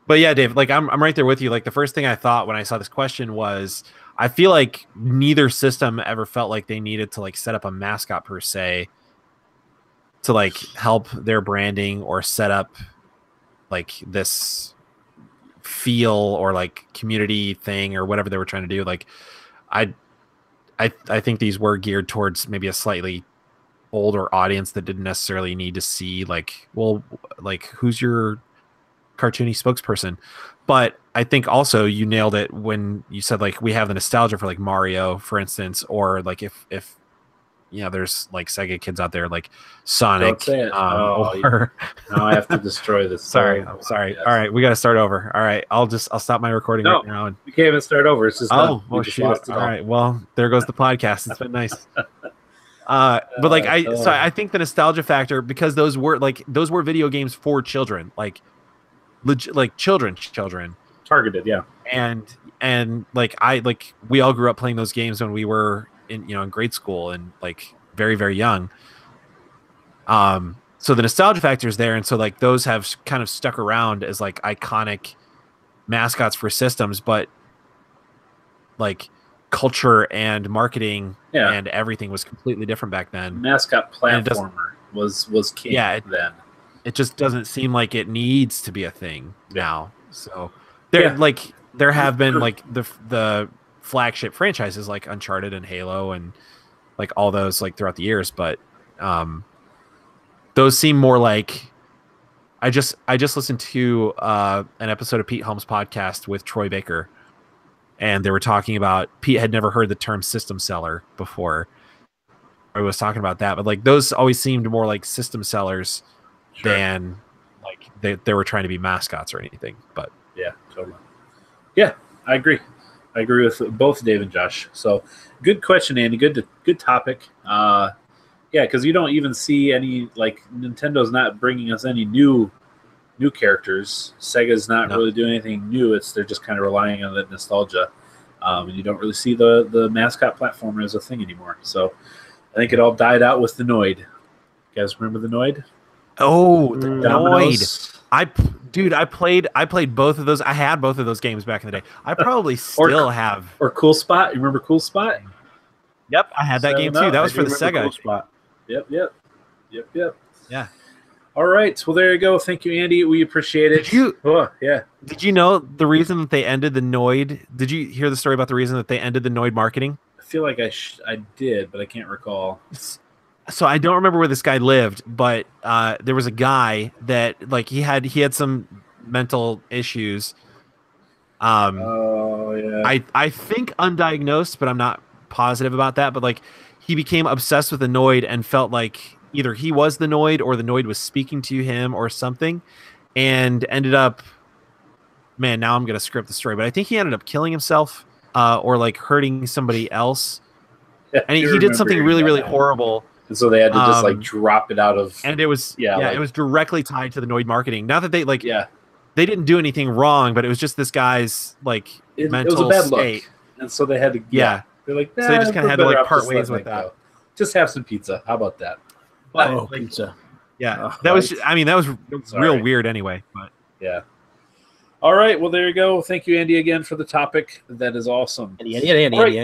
But yeah, Dave, like I'm right there with you. Like the first thing I thought when I saw this question was, I feel like neither system ever felt like they needed to like set up a mascot per se to like help their branding or set up like this feel or like community thing or whatever they were trying to do. Like I think these were geared towards maybe a slightly older audience that didn't necessarily need to see like, well, like who's your cartoony spokesperson. But I think also you nailed it when you said like we have the nostalgia for like Mario, for instance, or like if there's like Sega kids out there like Sonic. Don't say it. Now I have to destroy this. Sorry. Yes. All right, we got to start over. All right, I'll stop my recording right now. And we can't even start over. It's just shoot. All right, well there goes the podcast. It's been nice. But like I think the nostalgia factor, because those were video games for children, like children targeted, yeah. And like we all grew up playing those games when we were in grade school and like very, very young. So the nostalgia factor is there, and so like those have kind of stuck around as like iconic mascots for systems, but like culture and marketing and everything was completely different back then. Mascot platformer was king then. It just doesn't seem like it needs to be a thing now. So there have been like the flagship franchises like Uncharted and Halo and like all those like throughout the years, but those seem more like I just listened to an episode of Pete Holmes' podcast with Troy Baker, and they were talking about Pete had never heard the term system seller before. I was talking about that, but like those always seemed more like system sellers than like they were trying to be mascots or anything. But yeah, totally. Yeah, I agree with both Dave and Josh. So good question, Andy. Good topic. Because you don't even see any, like, Nintendo's not bringing us any new characters. Sega's not really doing anything new. They're just kind of relying on that nostalgia. And you don't really see the mascot platformer as a thing anymore. So I think it all died out with the Noid. You guys remember the Noid? Oh, the Noid. I played both of those. I had both of those games back in the day. I probably still have. Or Cool Spot. You remember Cool Spot? Yep, I had that game too. That was for the Sega. Cool Spot. Yep. Yeah. All right. Well, there you go. Thank you, Andy. We appreciate it. Did you know the reason that they ended the Noid? Did you hear the story about the reason that they ended the Noid marketing? I feel like I did, but I can't recall. So I don't remember where this guy lived, but there was a guy that like he had some mental issues, Oh yeah. I think undiagnosed, but I'm not positive about that. But like, he became obsessed with the Noid and felt like either he was the Noid or the Noid was speaking to him or something, and ended up. Man, now I'm gonna script the story, but I think he ended up killing himself, or like hurting somebody else, and he did something really, really horrible. And so they had to just like drop it out of. And it was it was directly tied to the Noid marketing. Not that they they didn't do anything wrong, but it was just this guy's like mental it was a bad state. Look. And so they had to they're like, so they just kind of had to like part ways with that. Just have some pizza. How about that? But, pizza. Yeah, that was real weird anyway. But yeah. All right. Well, there you go. Thank you, Andy, again for the topic. That is awesome. Andy. All right.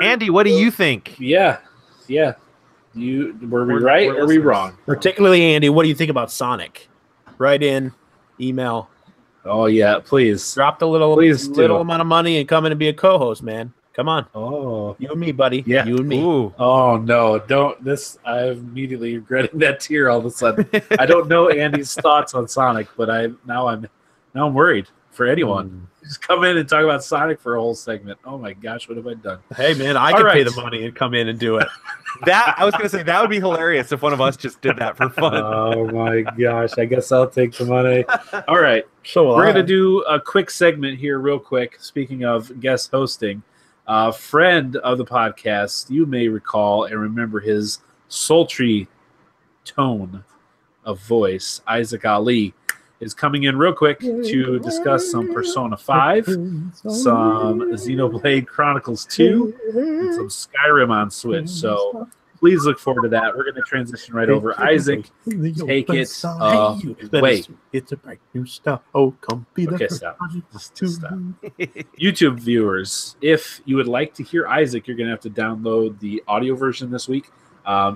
Andy, what do you think? Yeah. Were we right or were we wrong? Particularly, Andy, what do you think about Sonic? Write in, email. Oh yeah, please. Drop the little amount of money and come in and be a co-host, man. Come on. Oh, you and me, buddy. Yeah, you and me. Ooh. Oh no, don't this. I'm immediately regretting that tear all of a sudden. I don't know Andy's thoughts on Sonic, but I'm worried for anyone. Just come in and talk about Sonic for a whole segment. Oh my gosh, what have I done? Hey man, I can pay the money and come in and do it. That I was gonna say that would be hilarious if one of us just did that for fun. Oh my gosh, I guess I'll take the money. All right, so we're gonna do a quick segment here, real quick. Speaking of guest hosting, a friend of the podcast, you may recall and remember his sultry tone of voice, Isaac Ali, is coming in real quick to discuss some Persona 5, some Xenoblade Chronicles 2, and some Skyrim on Switch. So please look forward to that. We're going to transition right over. Isaac, take it away. It's a bright new star. Oh, come be the first. Stop. Just stop. YouTube viewers, if you would like to hear Isaac, you're going to have to download the audio version this week.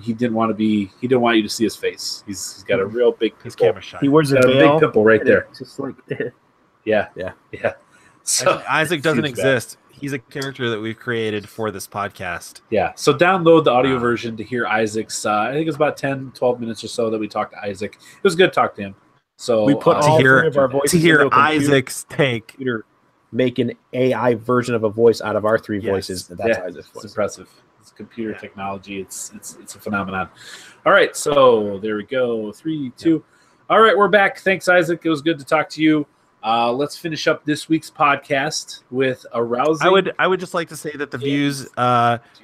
He didn't want you to see his face. He's got a real big pimple. He wears a big pimple right there. Just like yeah. So Isaac doesn't exist. He's a character that we've created for this podcast. Yeah. So download the audio version to hear Isaac's. I think it was about 10, 12 minutes or so that we talked to Isaac. It was good to talk to him. So we put all three of our voices to hear Isaac's take. Make an AI version of a voice out of our three voices. That's Isaac's voice. It's impressive. Computer technology, it's a phenomenon. All right, so there we go. 3, 2. All right, we're back. Thanks, Isaac. It was good to talk to you. Let's finish up this week's podcast with a rousing. I would just like to say that the views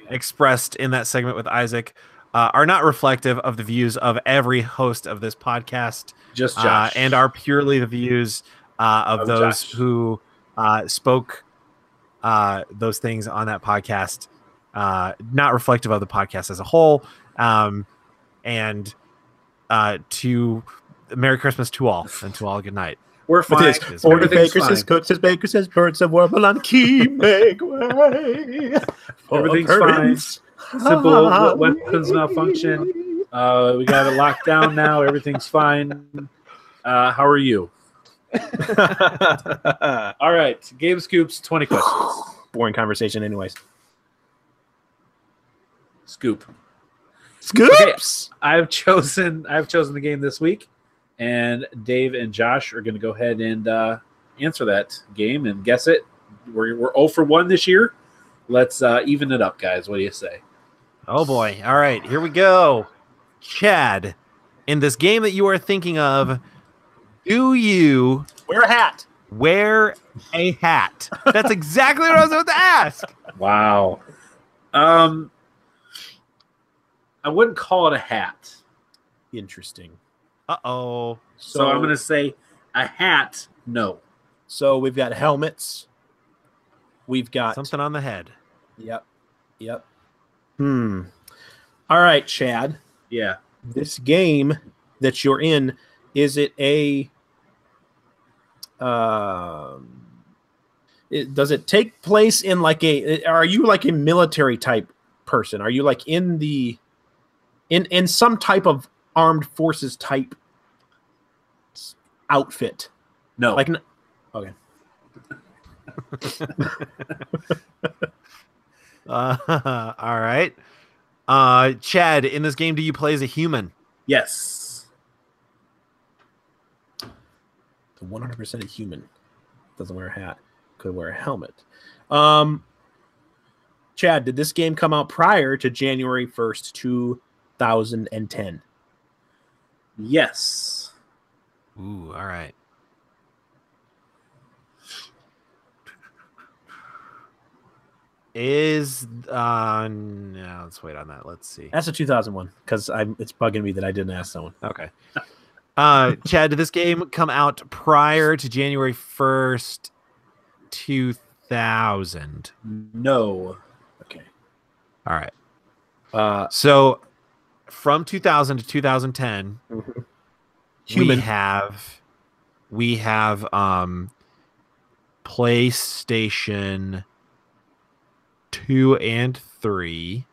expressed in that segment with Isaac are not reflective of the views of every host of this podcast. Just Josh, and are purely the views of those Josh, who spoke those things on that podcast. Not reflective of the podcast as a whole. And to Merry Christmas to all, and to all good night. We're fine. Order Baker says, Cook says, Baker says, birds of warble on key make way. Everything's fine. Simple weapons malfunction. We got it locked down now. Everything's fine. How are you? All right. Game Scoops, 20 questions. Boring conversation anyways. Scoops. Okay, I've chosen the game this week, and Dave and Josh are going to go ahead and answer that game and guess it. We're 0 for 1 this year. Let's even it up, guys. What do you say? Oh boy! All right, here we go. Chad, in this game that you are thinking of, do you wear a hat? Wear a hat. That's exactly what I was about to ask. Wow. I wouldn't call it a hat. Interesting. Uh-oh. So I'm going to say a hat, no. So we've got helmets. We've got... something on the head. Yep. All right, Chad. Yeah. This game that you're in, is it a... does it take place in like a... Are you like a military type person? Are you like in the... In some type of armed forces type outfit? No. Like, okay. All right. Chad, in this game, do you play as a human? Yes. 100% a human. Doesn't wear a hat. Could wear a helmet. Chad, did this game come out prior to January 1st, 2010? Yes. Ooh, all right. No, let's wait on that. Let's see. That's a 2001 because it's bugging me that I didn't ask that one. Okay. Chad, did this game come out prior to January 1st, 2000? No. Okay. All right. So from 2000 to 2010, Human. we have PlayStation 2 and 3.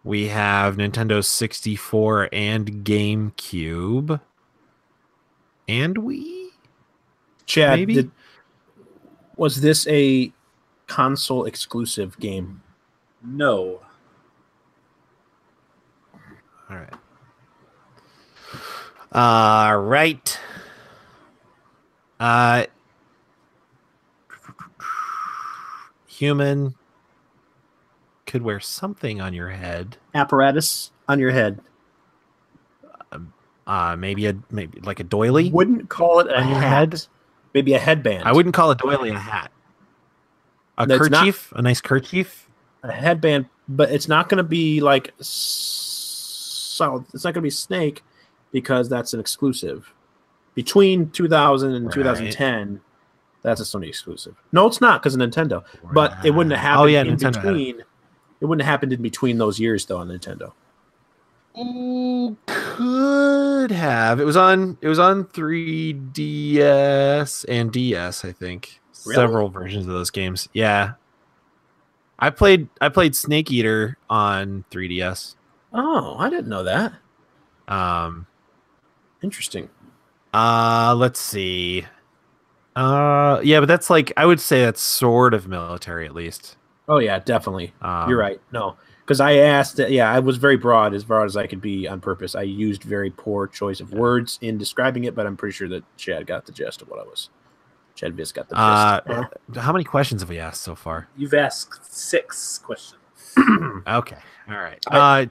We have Nintendo 64 and GameCube. And Wii? Chad, maybe? Was this a console exclusive game? No. All right. All right. Human could wear something on your head. Apparatus on your head. Maybe like a doily. Wouldn't call it a on your hat. head. Maybe a headband. I wouldn't call a doily a hat. A kerchief, a nice kerchief. A headband, but it's not going to be like solid. It's not going to be Snake because that's an exclusive. Between 2000 and 2010, that's a Sony exclusive. No, it's not because of Nintendo. But it wouldn't have happened in between. It wouldn't have happened in between those years though on Nintendo. Could have. It was on 3DS and DS, I think. Really? Several versions of those games. Yeah. I played Snake Eater on 3DS. Oh, I didn't know that. Interesting. Let's see. Yeah, but that's like, I would say that's sort of military at least. Oh yeah, definitely. You're right. No, because I asked. Yeah, I was very broad as I could be on purpose. I used very poor choice of words in describing it, but I'm pretty sure that Chad got the gist of what I was. Chad Viz got the gist. How many questions have we asked so far? You've asked 6 questions. Okay. All right.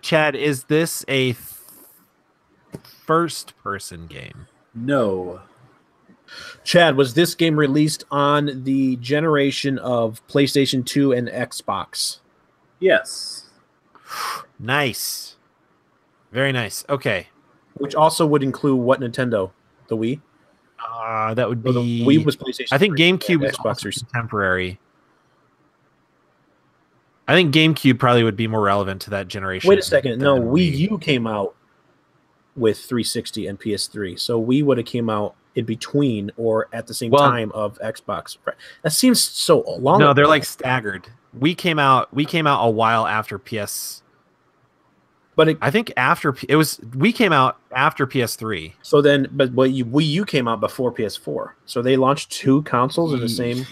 Chad, is this a first-person game? No. Chad, was this game released on the generation of PlayStation 2 and Xbox? Yes. Nice. Very nice. Okay. Which also would include what Nintendo? The Wii? That would be... The Wii was PlayStation I think 3, GameCube was Xbox contemporary. I think GameCube probably would be more relevant to that generation. Wait a second. No, Wii U came out with 360 and PS3. So Wii would have came out in between or at the same time of Xbox. That seems so long. No, they're like staggered. We came out a while after PS. But I think we came out after PS3. So then, but Wii U came out before PS4. So they launched 2 consoles in the same.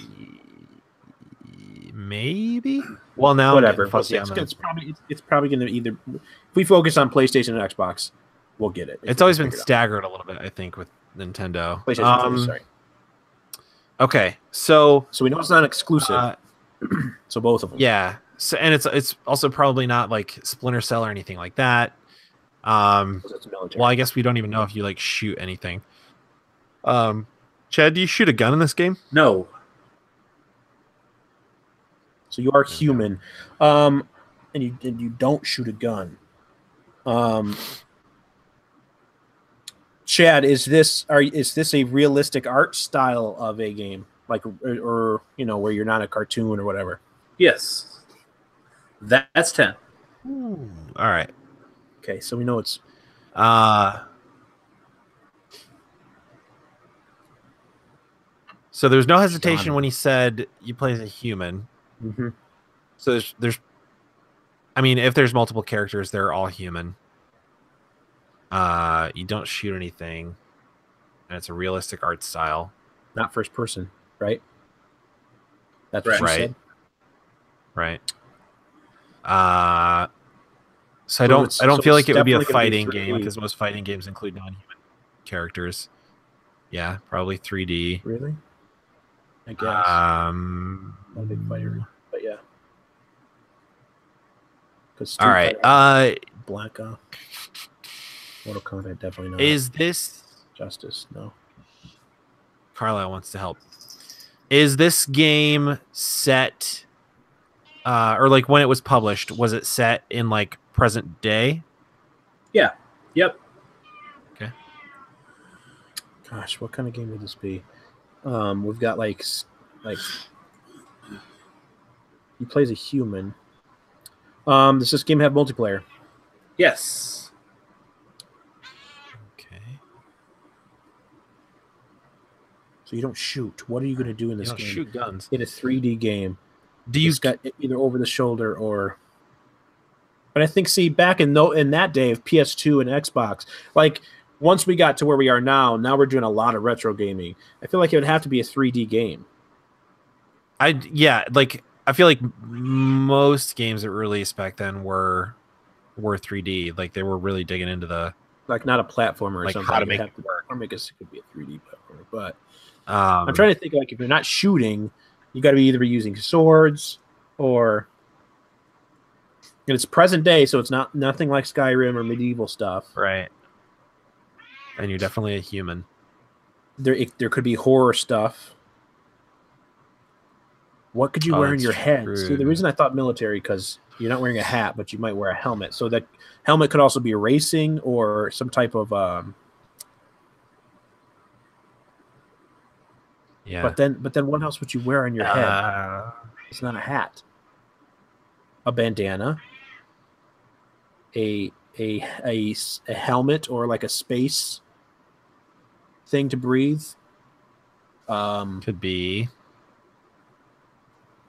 Maybe. Well, now whatever. It's probably going to either. If we focus on PlayStation and Xbox, we'll get it. It's always been staggered a little bit, I think, with Nintendo. PlayStation 2, sorry. Okay, so we know it's not exclusive. So both of them. Yeah. So, and it's also probably not like Splinter Cell or anything like that. Well, I guess we don't even know if you like shoot anything. Chad, do you shoot a gun in this game? No. So you are human, and you don't shoot a gun. Chad, is this a realistic art style of a game, like or where you're not a cartoon or whatever? Yes. That's 10. Ooh. All right. Okay, so we know it's. So there's no hesitation when he said you play as a human. Mm-hmm. So there's, I mean, if there's multiple characters, they're all human. You don't shoot anything, and it's a realistic art style. Not first person, right? That's what you said. Right. So I don't feel like it would be a fighting game because most fighting games include non-human characters. Yeah, probably 3D. Really? I guess. Not a big fighter, but yeah. All right. Black Ops. Mortal Kombat, definitely not. Is this Justice? No. Carlisle wants to help. Is this game set, or like when it was published, was it set in like present day? Yeah. Yep. Okay. Gosh, what kind of game would this be? We've got like he plays a human. Does this game have multiplayer? Yes. Okay. So you don't shoot. What are you going to do in this game? Shoot guns. In a 3D game. Do you got either over the shoulder or? But I think, back in that day of PS2 and Xbox, like once we got to where we are now we're doing a lot of retro gaming. I feel like it would have to be a 3D game. I feel like most games that were released back then were 3D. Like they were really digging into the not a platformer or like something. How to make it work. Or make it could be a 3D platformer. But I'm trying to think like if you're not shooting, you got to be either using swords or. And it's present day, so it's nothing like Skyrim or medieval stuff. Right. And you're definitely a human. There could be horror stuff. What could you wear in your head? See, the reason I thought military, because you're not wearing a hat, but you might wear a helmet. So that helmet could also be racing or some type of yeah. But then what else would you wear on your head? It's not a hat. A bandana. A helmet or like a space thing to breathe. Could be.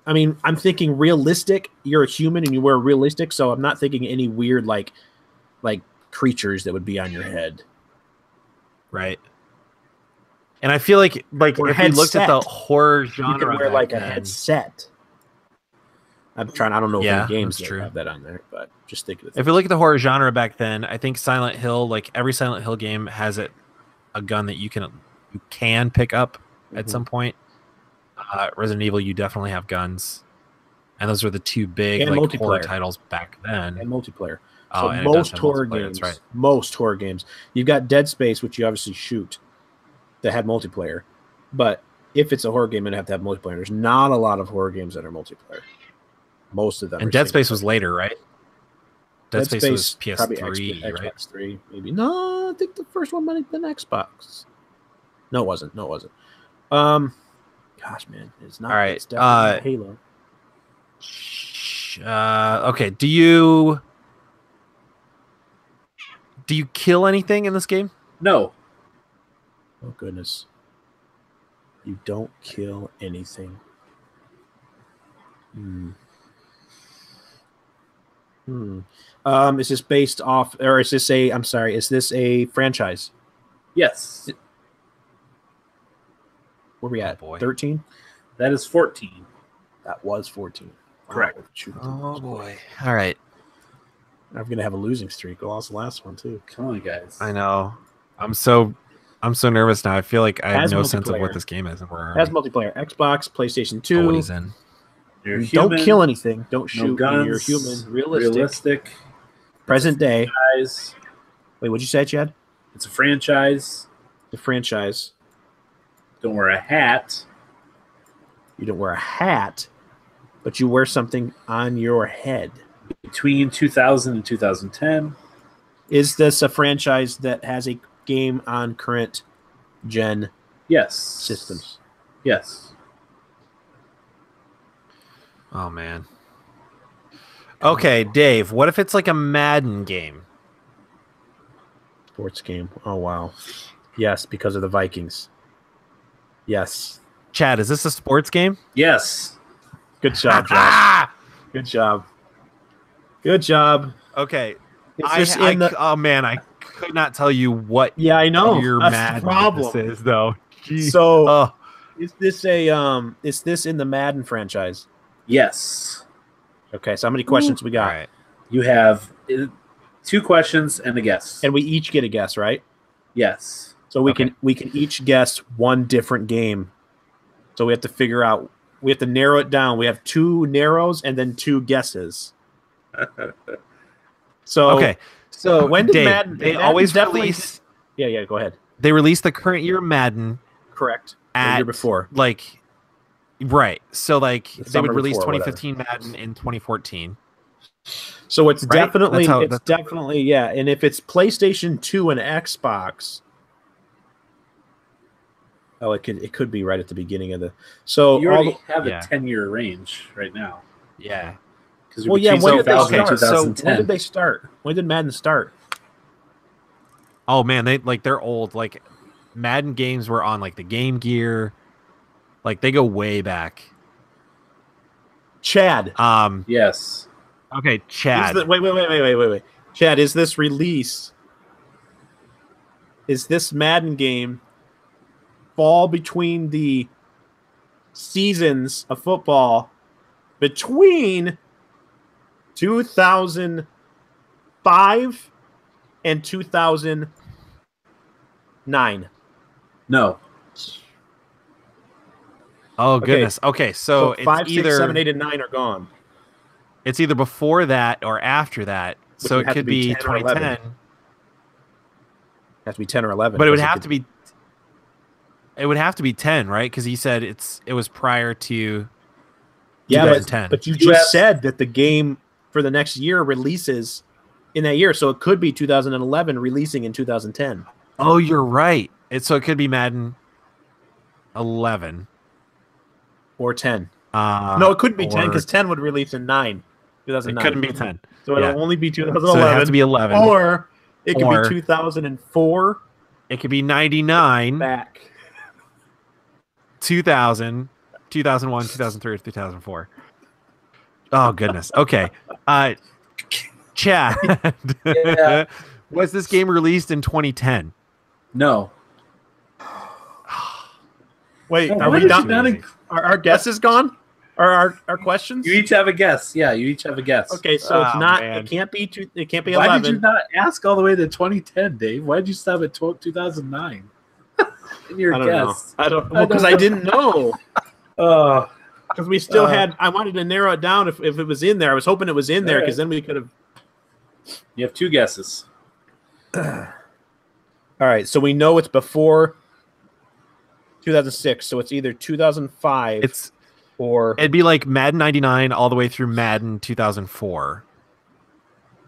I mean, I'm thinking realistic. You're a human and you wear realistic, so I'm not thinking any weird like creatures that would be on your head. Right. And I feel like or if you looked at the horror genre, you could wear like a headset. I don't know if any games that have that on there, but just think of it. If you look at the horror genre back then, I think Silent Hill, like every Silent Hill game has a gun that you can pick up at some point. Resident Evil, you definitely have guns, and those were the two big horror titles back then. And multiplayer. So most horror games, right. Most horror games, you've got Dead Space, which you obviously shoot, that had multiplayer. But if it's a horror game, it'd have to have multiplayer. There's not a lot of horror games that are multiplayer. Most of them. And Dead Space was later, right? Dead Space was PS3, right? Xbox 3, maybe. No, I think the first one might have been Xbox. No, it wasn't. Gosh, man, it's not. All right, it's definitely Halo. Okay, do you kill anything in this game? No. Oh goodness, you don't kill anything. Is this based off, or is this is this a franchise? Yes. Where we at? 13? That is 14. That was 14. Correct. Oh boy. All right. I'm gonna have a losing streak. I lost the last one too. Come on, guys. I know. I'm so nervous now. I feel like I have no sense of what this game is. Has multiplayer. Xbox, PlayStation 2. Oh, what he's in. You're don't kill anything. Don't shoot. No guns, you're human. Realistic. Present day. Franchise. Wait, what'd you say, Chad? It's a franchise. The franchise. Don't wear a hat. You don't wear a hat, but you wear something on your head. Between 2000 and 2010. Is this a franchise that has a game on current gen systems? Yes. Oh, man. Okay, Dave, what if it's like a Madden game? Sports game. Oh, wow. Yes, because of the Vikings. Yes. Chad, is this a sports game? Yes. Good job, Josh. Good job. Good job. Okay. Oh, man, I could not tell you what I know. Your That's Madden is, though. Jeez. So, is this in the Madden franchise? Yes. Okay, so how many questions we got? All right. You have 2 questions and a guess. And we each get a guess, right? Yes. So we can each guess one different game. So we have to figure out. We have to narrow it down. We have 2 narrows and then 2 guesses. So okay. So when did Dave, Madden? They Madden always definitely release. Yeah. Go ahead. They release the current year Madden. Correct. At, the year before. Like, right. So like they would release before, 2015 Madden in 2014. So it's right? definitely yeah. And if it's PlayStation 2 and Xbox. Oh, it could be right at the beginning of the. So you already have a 10-year range right now. Yeah. Well, yeah. When did they start? So when did they start? When did Madden start? Oh man, they're old. Like Madden games were on like the Game Gear. Like they go way back. Chad. Yes. Okay, Chad. Wait. Chad, is this Madden game fall between the seasons of football between 2005 and 2009? No. Oh goodness. Okay, so it's 5, 6, either 7, 8, and 9 are gone. It's either before that or after that. Which so it have could to be be 10 or 11. 2010. It has to be 10 or 11. But it would have to be. It would have to be 10, right? Because he said it was prior to 2010. But you just said that the game for the next year releases in that year, so it could be 2011 releasing in 2010. Oh, you're right. So it could be Madden 11 or 10. No, it couldn't be 10 because 10 would release in 2009. It couldn't be 10. So it'll only be 2011. So it has to be 11. Or it could be 2004. It could be 99. Back. 2000, 2001, 2003, or 2004. Oh, goodness. Okay. Chad, was this game released in 2010? No. Wait, are we done? Are our guesses gone? Are our questions? You each have a guess. Yeah, you each have a guess. Okay, so it's not. Man. It can't be. It can't be 11. Why did you not ask all the way to 2010, Dave? Why did you stop at 2009? In your guess, I don't know because I didn't know. Because we still had. I wanted to narrow it down if it was in there. I was hoping it was in there because then we could have. You have 2 guesses. All right, so we know it's before 2006, so it's either 2005. It'd be like Madden 99 all the way through Madden 2004,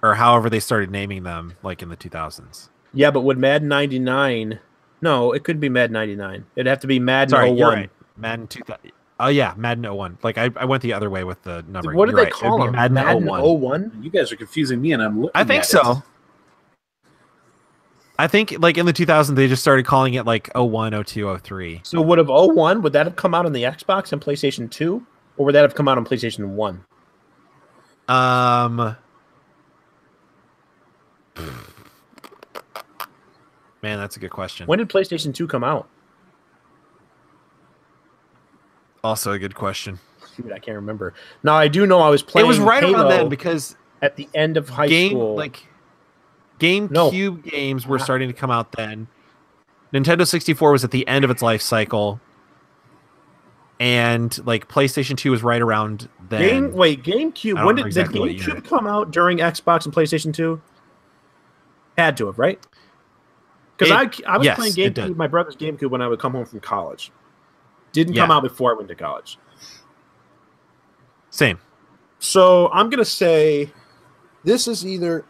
or however they started naming them, like in the 2000s. Yeah, but would Madden 99? No, it could be Madden 99. It'd have to be Madden 01. You're right. Madden 2000. Oh yeah, Madden 01. Like I went the other way with the numbering. What did they call them? Madden 01? You guys are confusing me, and I'm looking. I think so. I think like in the 2000s they just started calling it like 01, 02, 03. So would have 01, would that have come out on the Xbox and PlayStation 2? Or would that have come out on PlayStation 1? Man, that's a good question. When did PlayStation 2 come out? Also a good question. Shoot, I can't remember. Now I do know I was playing. It was right Halo around then because at the end of high school, like GameCube games were starting to come out then. Nintendo 64 was at the end of its life cycle, and like PlayStation 2 was right around then. GameCube. When did GameCube come out during Xbox and PlayStation 2? Had to have, right? Because I was playing GameCube, my brother's GameCube, when I would come home from college. Didn't come out before I went to college. Same. So I'm gonna say this is either.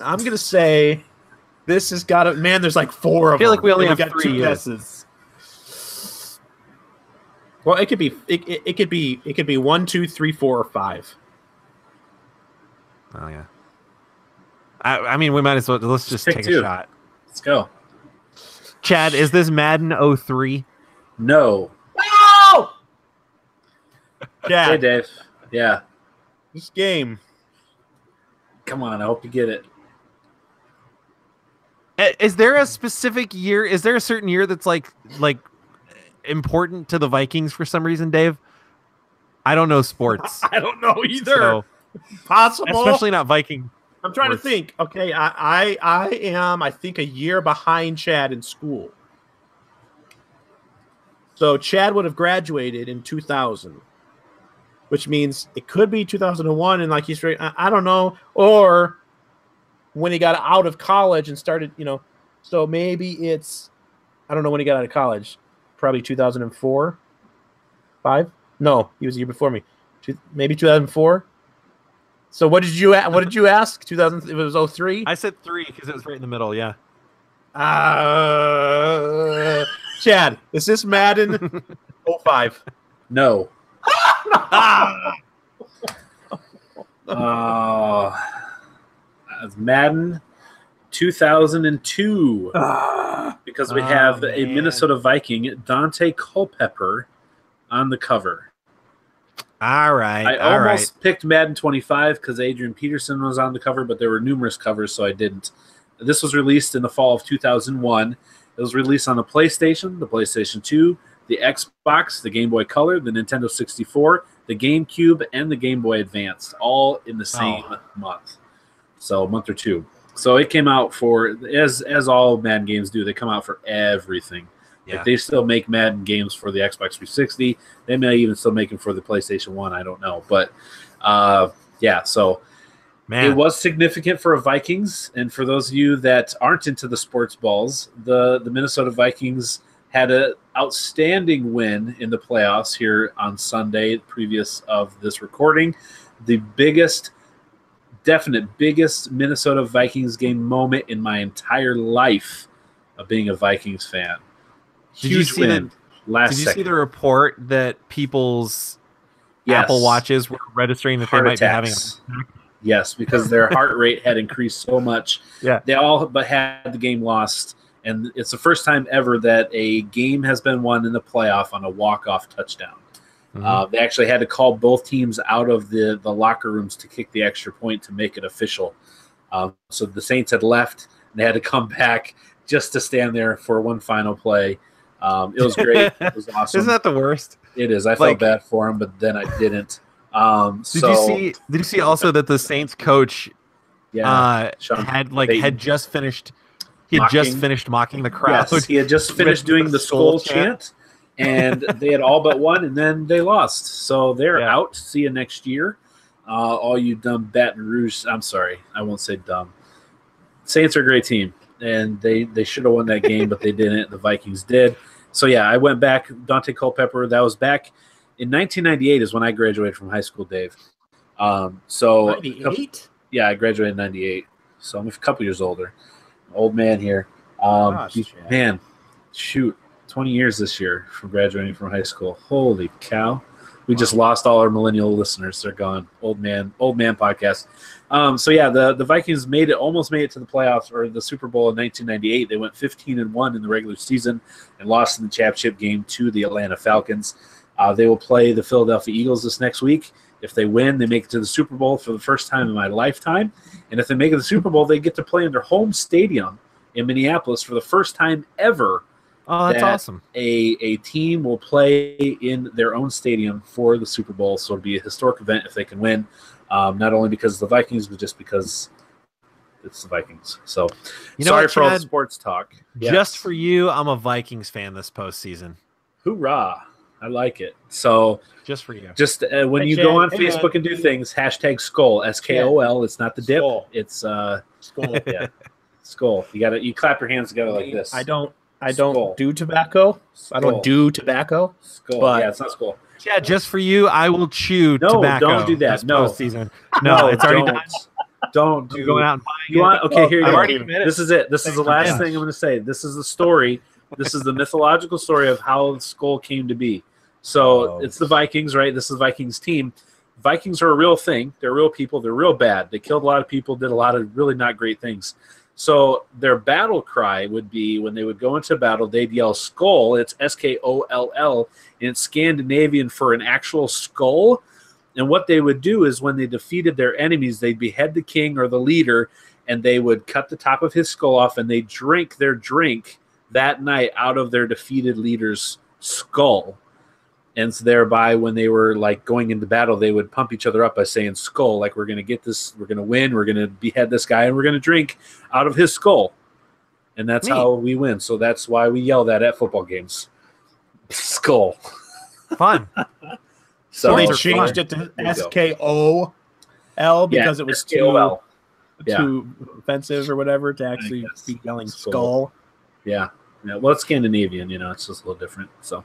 I'm gonna say this has got to. Man, there's like 4 of them. I feel like we only have got 3 guesses. Well, it could be. It could be 1, 2, 3, 4, or 5. Oh yeah. I mean, we might as well. Let's just take a shot. Let's go. Chad, is this Madden 03? No. Oh! Yeah. Hey, Dave. Yeah. This game. Come on, I hope you get it. Is there a specific year? Is there a certain year that's like important to the Vikings for some reason, Dave? I don't know sports. I don't know either. So, possible. Especially not Viking I'm trying to think. Okay, I am, I think, a year behind Chad in school. So Chad would have graduated in 2000, which means it could be 2001, and like he's, I don't know, or when he got out of college and started, so maybe it's, I don't know when he got out of college, probably 2004, 5? No, he was a year before me. Maybe 2004. So what did you ask? 2000? It was 03? I said 3 because it was right in the middle. Yeah. Chad, is this Madden 05? No. Madden 2002. Because we have a Minnesota Viking, Dante Culpepper, on the cover. All right. I almost picked Madden 25 because Adrian Peterson was on the cover, but there were numerous covers, so I didn't. This was released in the fall of 2001. It was released on the PlayStation 2, the Xbox, the Game Boy Color, the Nintendo 64, the GameCube, and the Game Boy Advance, all in the same month. So a month or two. So it came out for, as all Madden games do, they come out for everything. Yeah. Like they still make Madden games for the Xbox 360. They may even still make them for the PlayStation 1. I don't know. But, so it was significant for Vikings. And for those of you that aren't into the sports balls, the Minnesota Vikings had an outstanding win in the playoffs here on Sunday, previous of this recording. The biggest Minnesota Vikings game moment in my entire life of being a Vikings fan. Huge win. Did you see the report that people's Apple Watches were registering that they might be having a heart attack? Yes, because their heart rate had increased so much. Yeah. They all but had the game lost. And it's the first time ever that a game has been won in the playoff on a walk-off touchdown. They actually had to call both teams out of the locker rooms to kick the extra point to make it official. So the Saints had left, and they had to come back just to stand there for one final play. It was great. It was awesome. Isn't that the worst? It is. I felt bad for him, but then I didn't. Did you see also that the Saints coach had just finished mocking the crowd? Yes, he had just finished doing the skull chant. And they had all but won, and then they lost. So they're out. See you next year. All you dumb Baton Rouge. I'm sorry. I won't say dumb. Saints are a great team, and they should have won that game, but they didn't. The Vikings did. So, I went back. Dante Culpepper, that was back in 1998 is when I graduated from high school, Dave. 98? Yeah, I graduated in 98. So I'm a couple years older. Old man here. 20 years this year from graduating from high school. Holy cow. We just lost all our millennial listeners. They're gone. Old man podcast. The Vikings almost made it to the playoffs or the Super Bowl in 1998. They went 15-1 in the regular season and lost in the championship game to the Atlanta Falcons. They will play the Philadelphia Eagles this next week. If they win, they make it to the Super Bowl for the first time in my lifetime. And if they make it to the Super Bowl, they get to play in their home stadium in Minneapolis for the first time ever. Oh, that's awesome. A team will play in their own stadium for the Super Bowl, so it'll be a historic event if they can win, not only because of the Vikings, but just because it's the Vikings. So, sorry for all the sports talk. Just for you, I'm a Vikings fan this postseason. Hoorah. I like it. So, just for you. Just when you go on Facebook and do things, hashtag Skull, SKOL. It's not the dip. Skull. It's Skull. Yeah. Skull. You clap your hands together like this. I don't do tobacco. I don't do tobacco. Skull. But it's not skull. Yeah, just for you, I will chew tobacco. No, don't do that. No. Season. No, it's already done. Don't do. You're going out and buying it. Okay, here you I've go. already committed. This is it. This is the last thing I'm going to say. This is the story. This is the mythological story of how Skull came to be. So it's the Vikings, right? This is the Vikings team. Vikings are a real thing. They're real people. They're real bad. They killed a lot of people, did a lot of really not great things. So their battle cry would be when they would go into battle, they'd yell skull. It's SKOLL, and it's Scandinavian for an actual skull. And what they would do is when they defeated their enemies, they'd behead the king or the leader, and they would cut the top of his skull off, and they'd drink their drink that night out of their defeated leader's skull. And so thereby, when they were like going into battle, they would pump each other up by saying skull, like we're going to get this, we're going to win, we're going to behead this guy, and we're going to drink out of his skull. And that's how we win. So that's why we yell that at football games. Skull. Fun. So they changed it to SKOL because it was too offensive or whatever to actually be yelling skull. Yeah. Well, it's Scandinavian, it's just a little different. So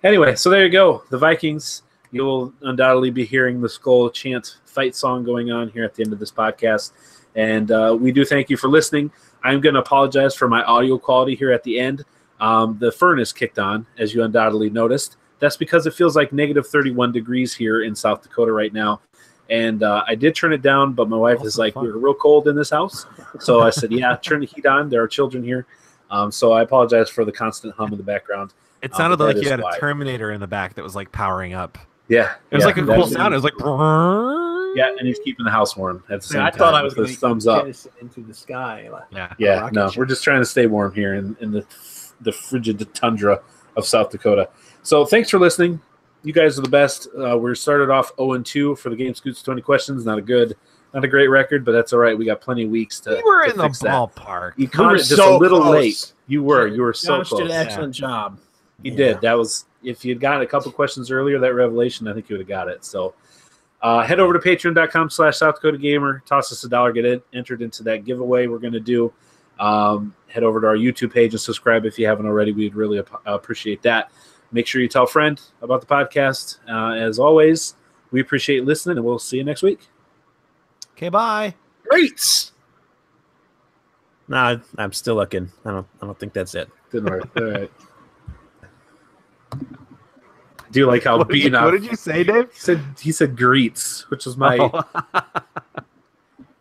anyway, so there you go. The Vikings. You'll undoubtedly be hearing the skull chant fight song going on here at the end of this podcast. And we do thank you for listening. I'm going to apologize for my audio quality here at the end. The furnace kicked on, as you undoubtedly noticed. That's because it feels like negative 31 degrees here in South Dakota right now. And I did turn it down, but my wife is like, we're real cold in this house. So I said, yeah, turn the heat on. There are children here. So I apologize for the constant hum in the background. It sounded like you had a Terminator in the back that was like powering up. Yeah. It was like a cool sound. It was like... Yeah, and he's keeping the house warm at the same time. I thought I was going to thumbs up into the sky. Yeah, no, we're just trying to stay warm here in the frigid tundra of South Dakota. So thanks for listening. You guys are the best. We started off 0-2 for the Game Scoots 20 questions. Not a great record, but that's all right. We got plenty of weeks to. You were in the ballpark. You caught it just a little late. You were so Josh close. Did an excellent job. You did. That was, if you'd gotten a couple questions earlier, that revelation, I think you would have got it. So head over to patreon.com/South Dakota Gamer. Toss us $1, get entered into that giveaway we're going to do. Head over to our YouTube page and subscribe if you haven't already. We'd really appreciate that. Make sure you tell a friend about the podcast. As always, we appreciate listening, and we'll see you next week. Okay, bye. Great. Nah, I'm still looking. I don't think that's it. Didn't work. All right. Do you like how what did you say, Dave? He said greets, which is my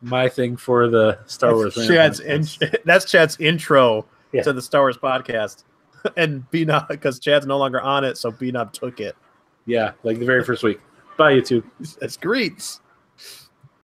my thing for the Star Wars. That's Chad's intro to the Star Wars podcast, and B-Nob, because Chad's no longer on it, so B-Nob took it. Yeah, like the very first week. Bye, YouTube. That's greets.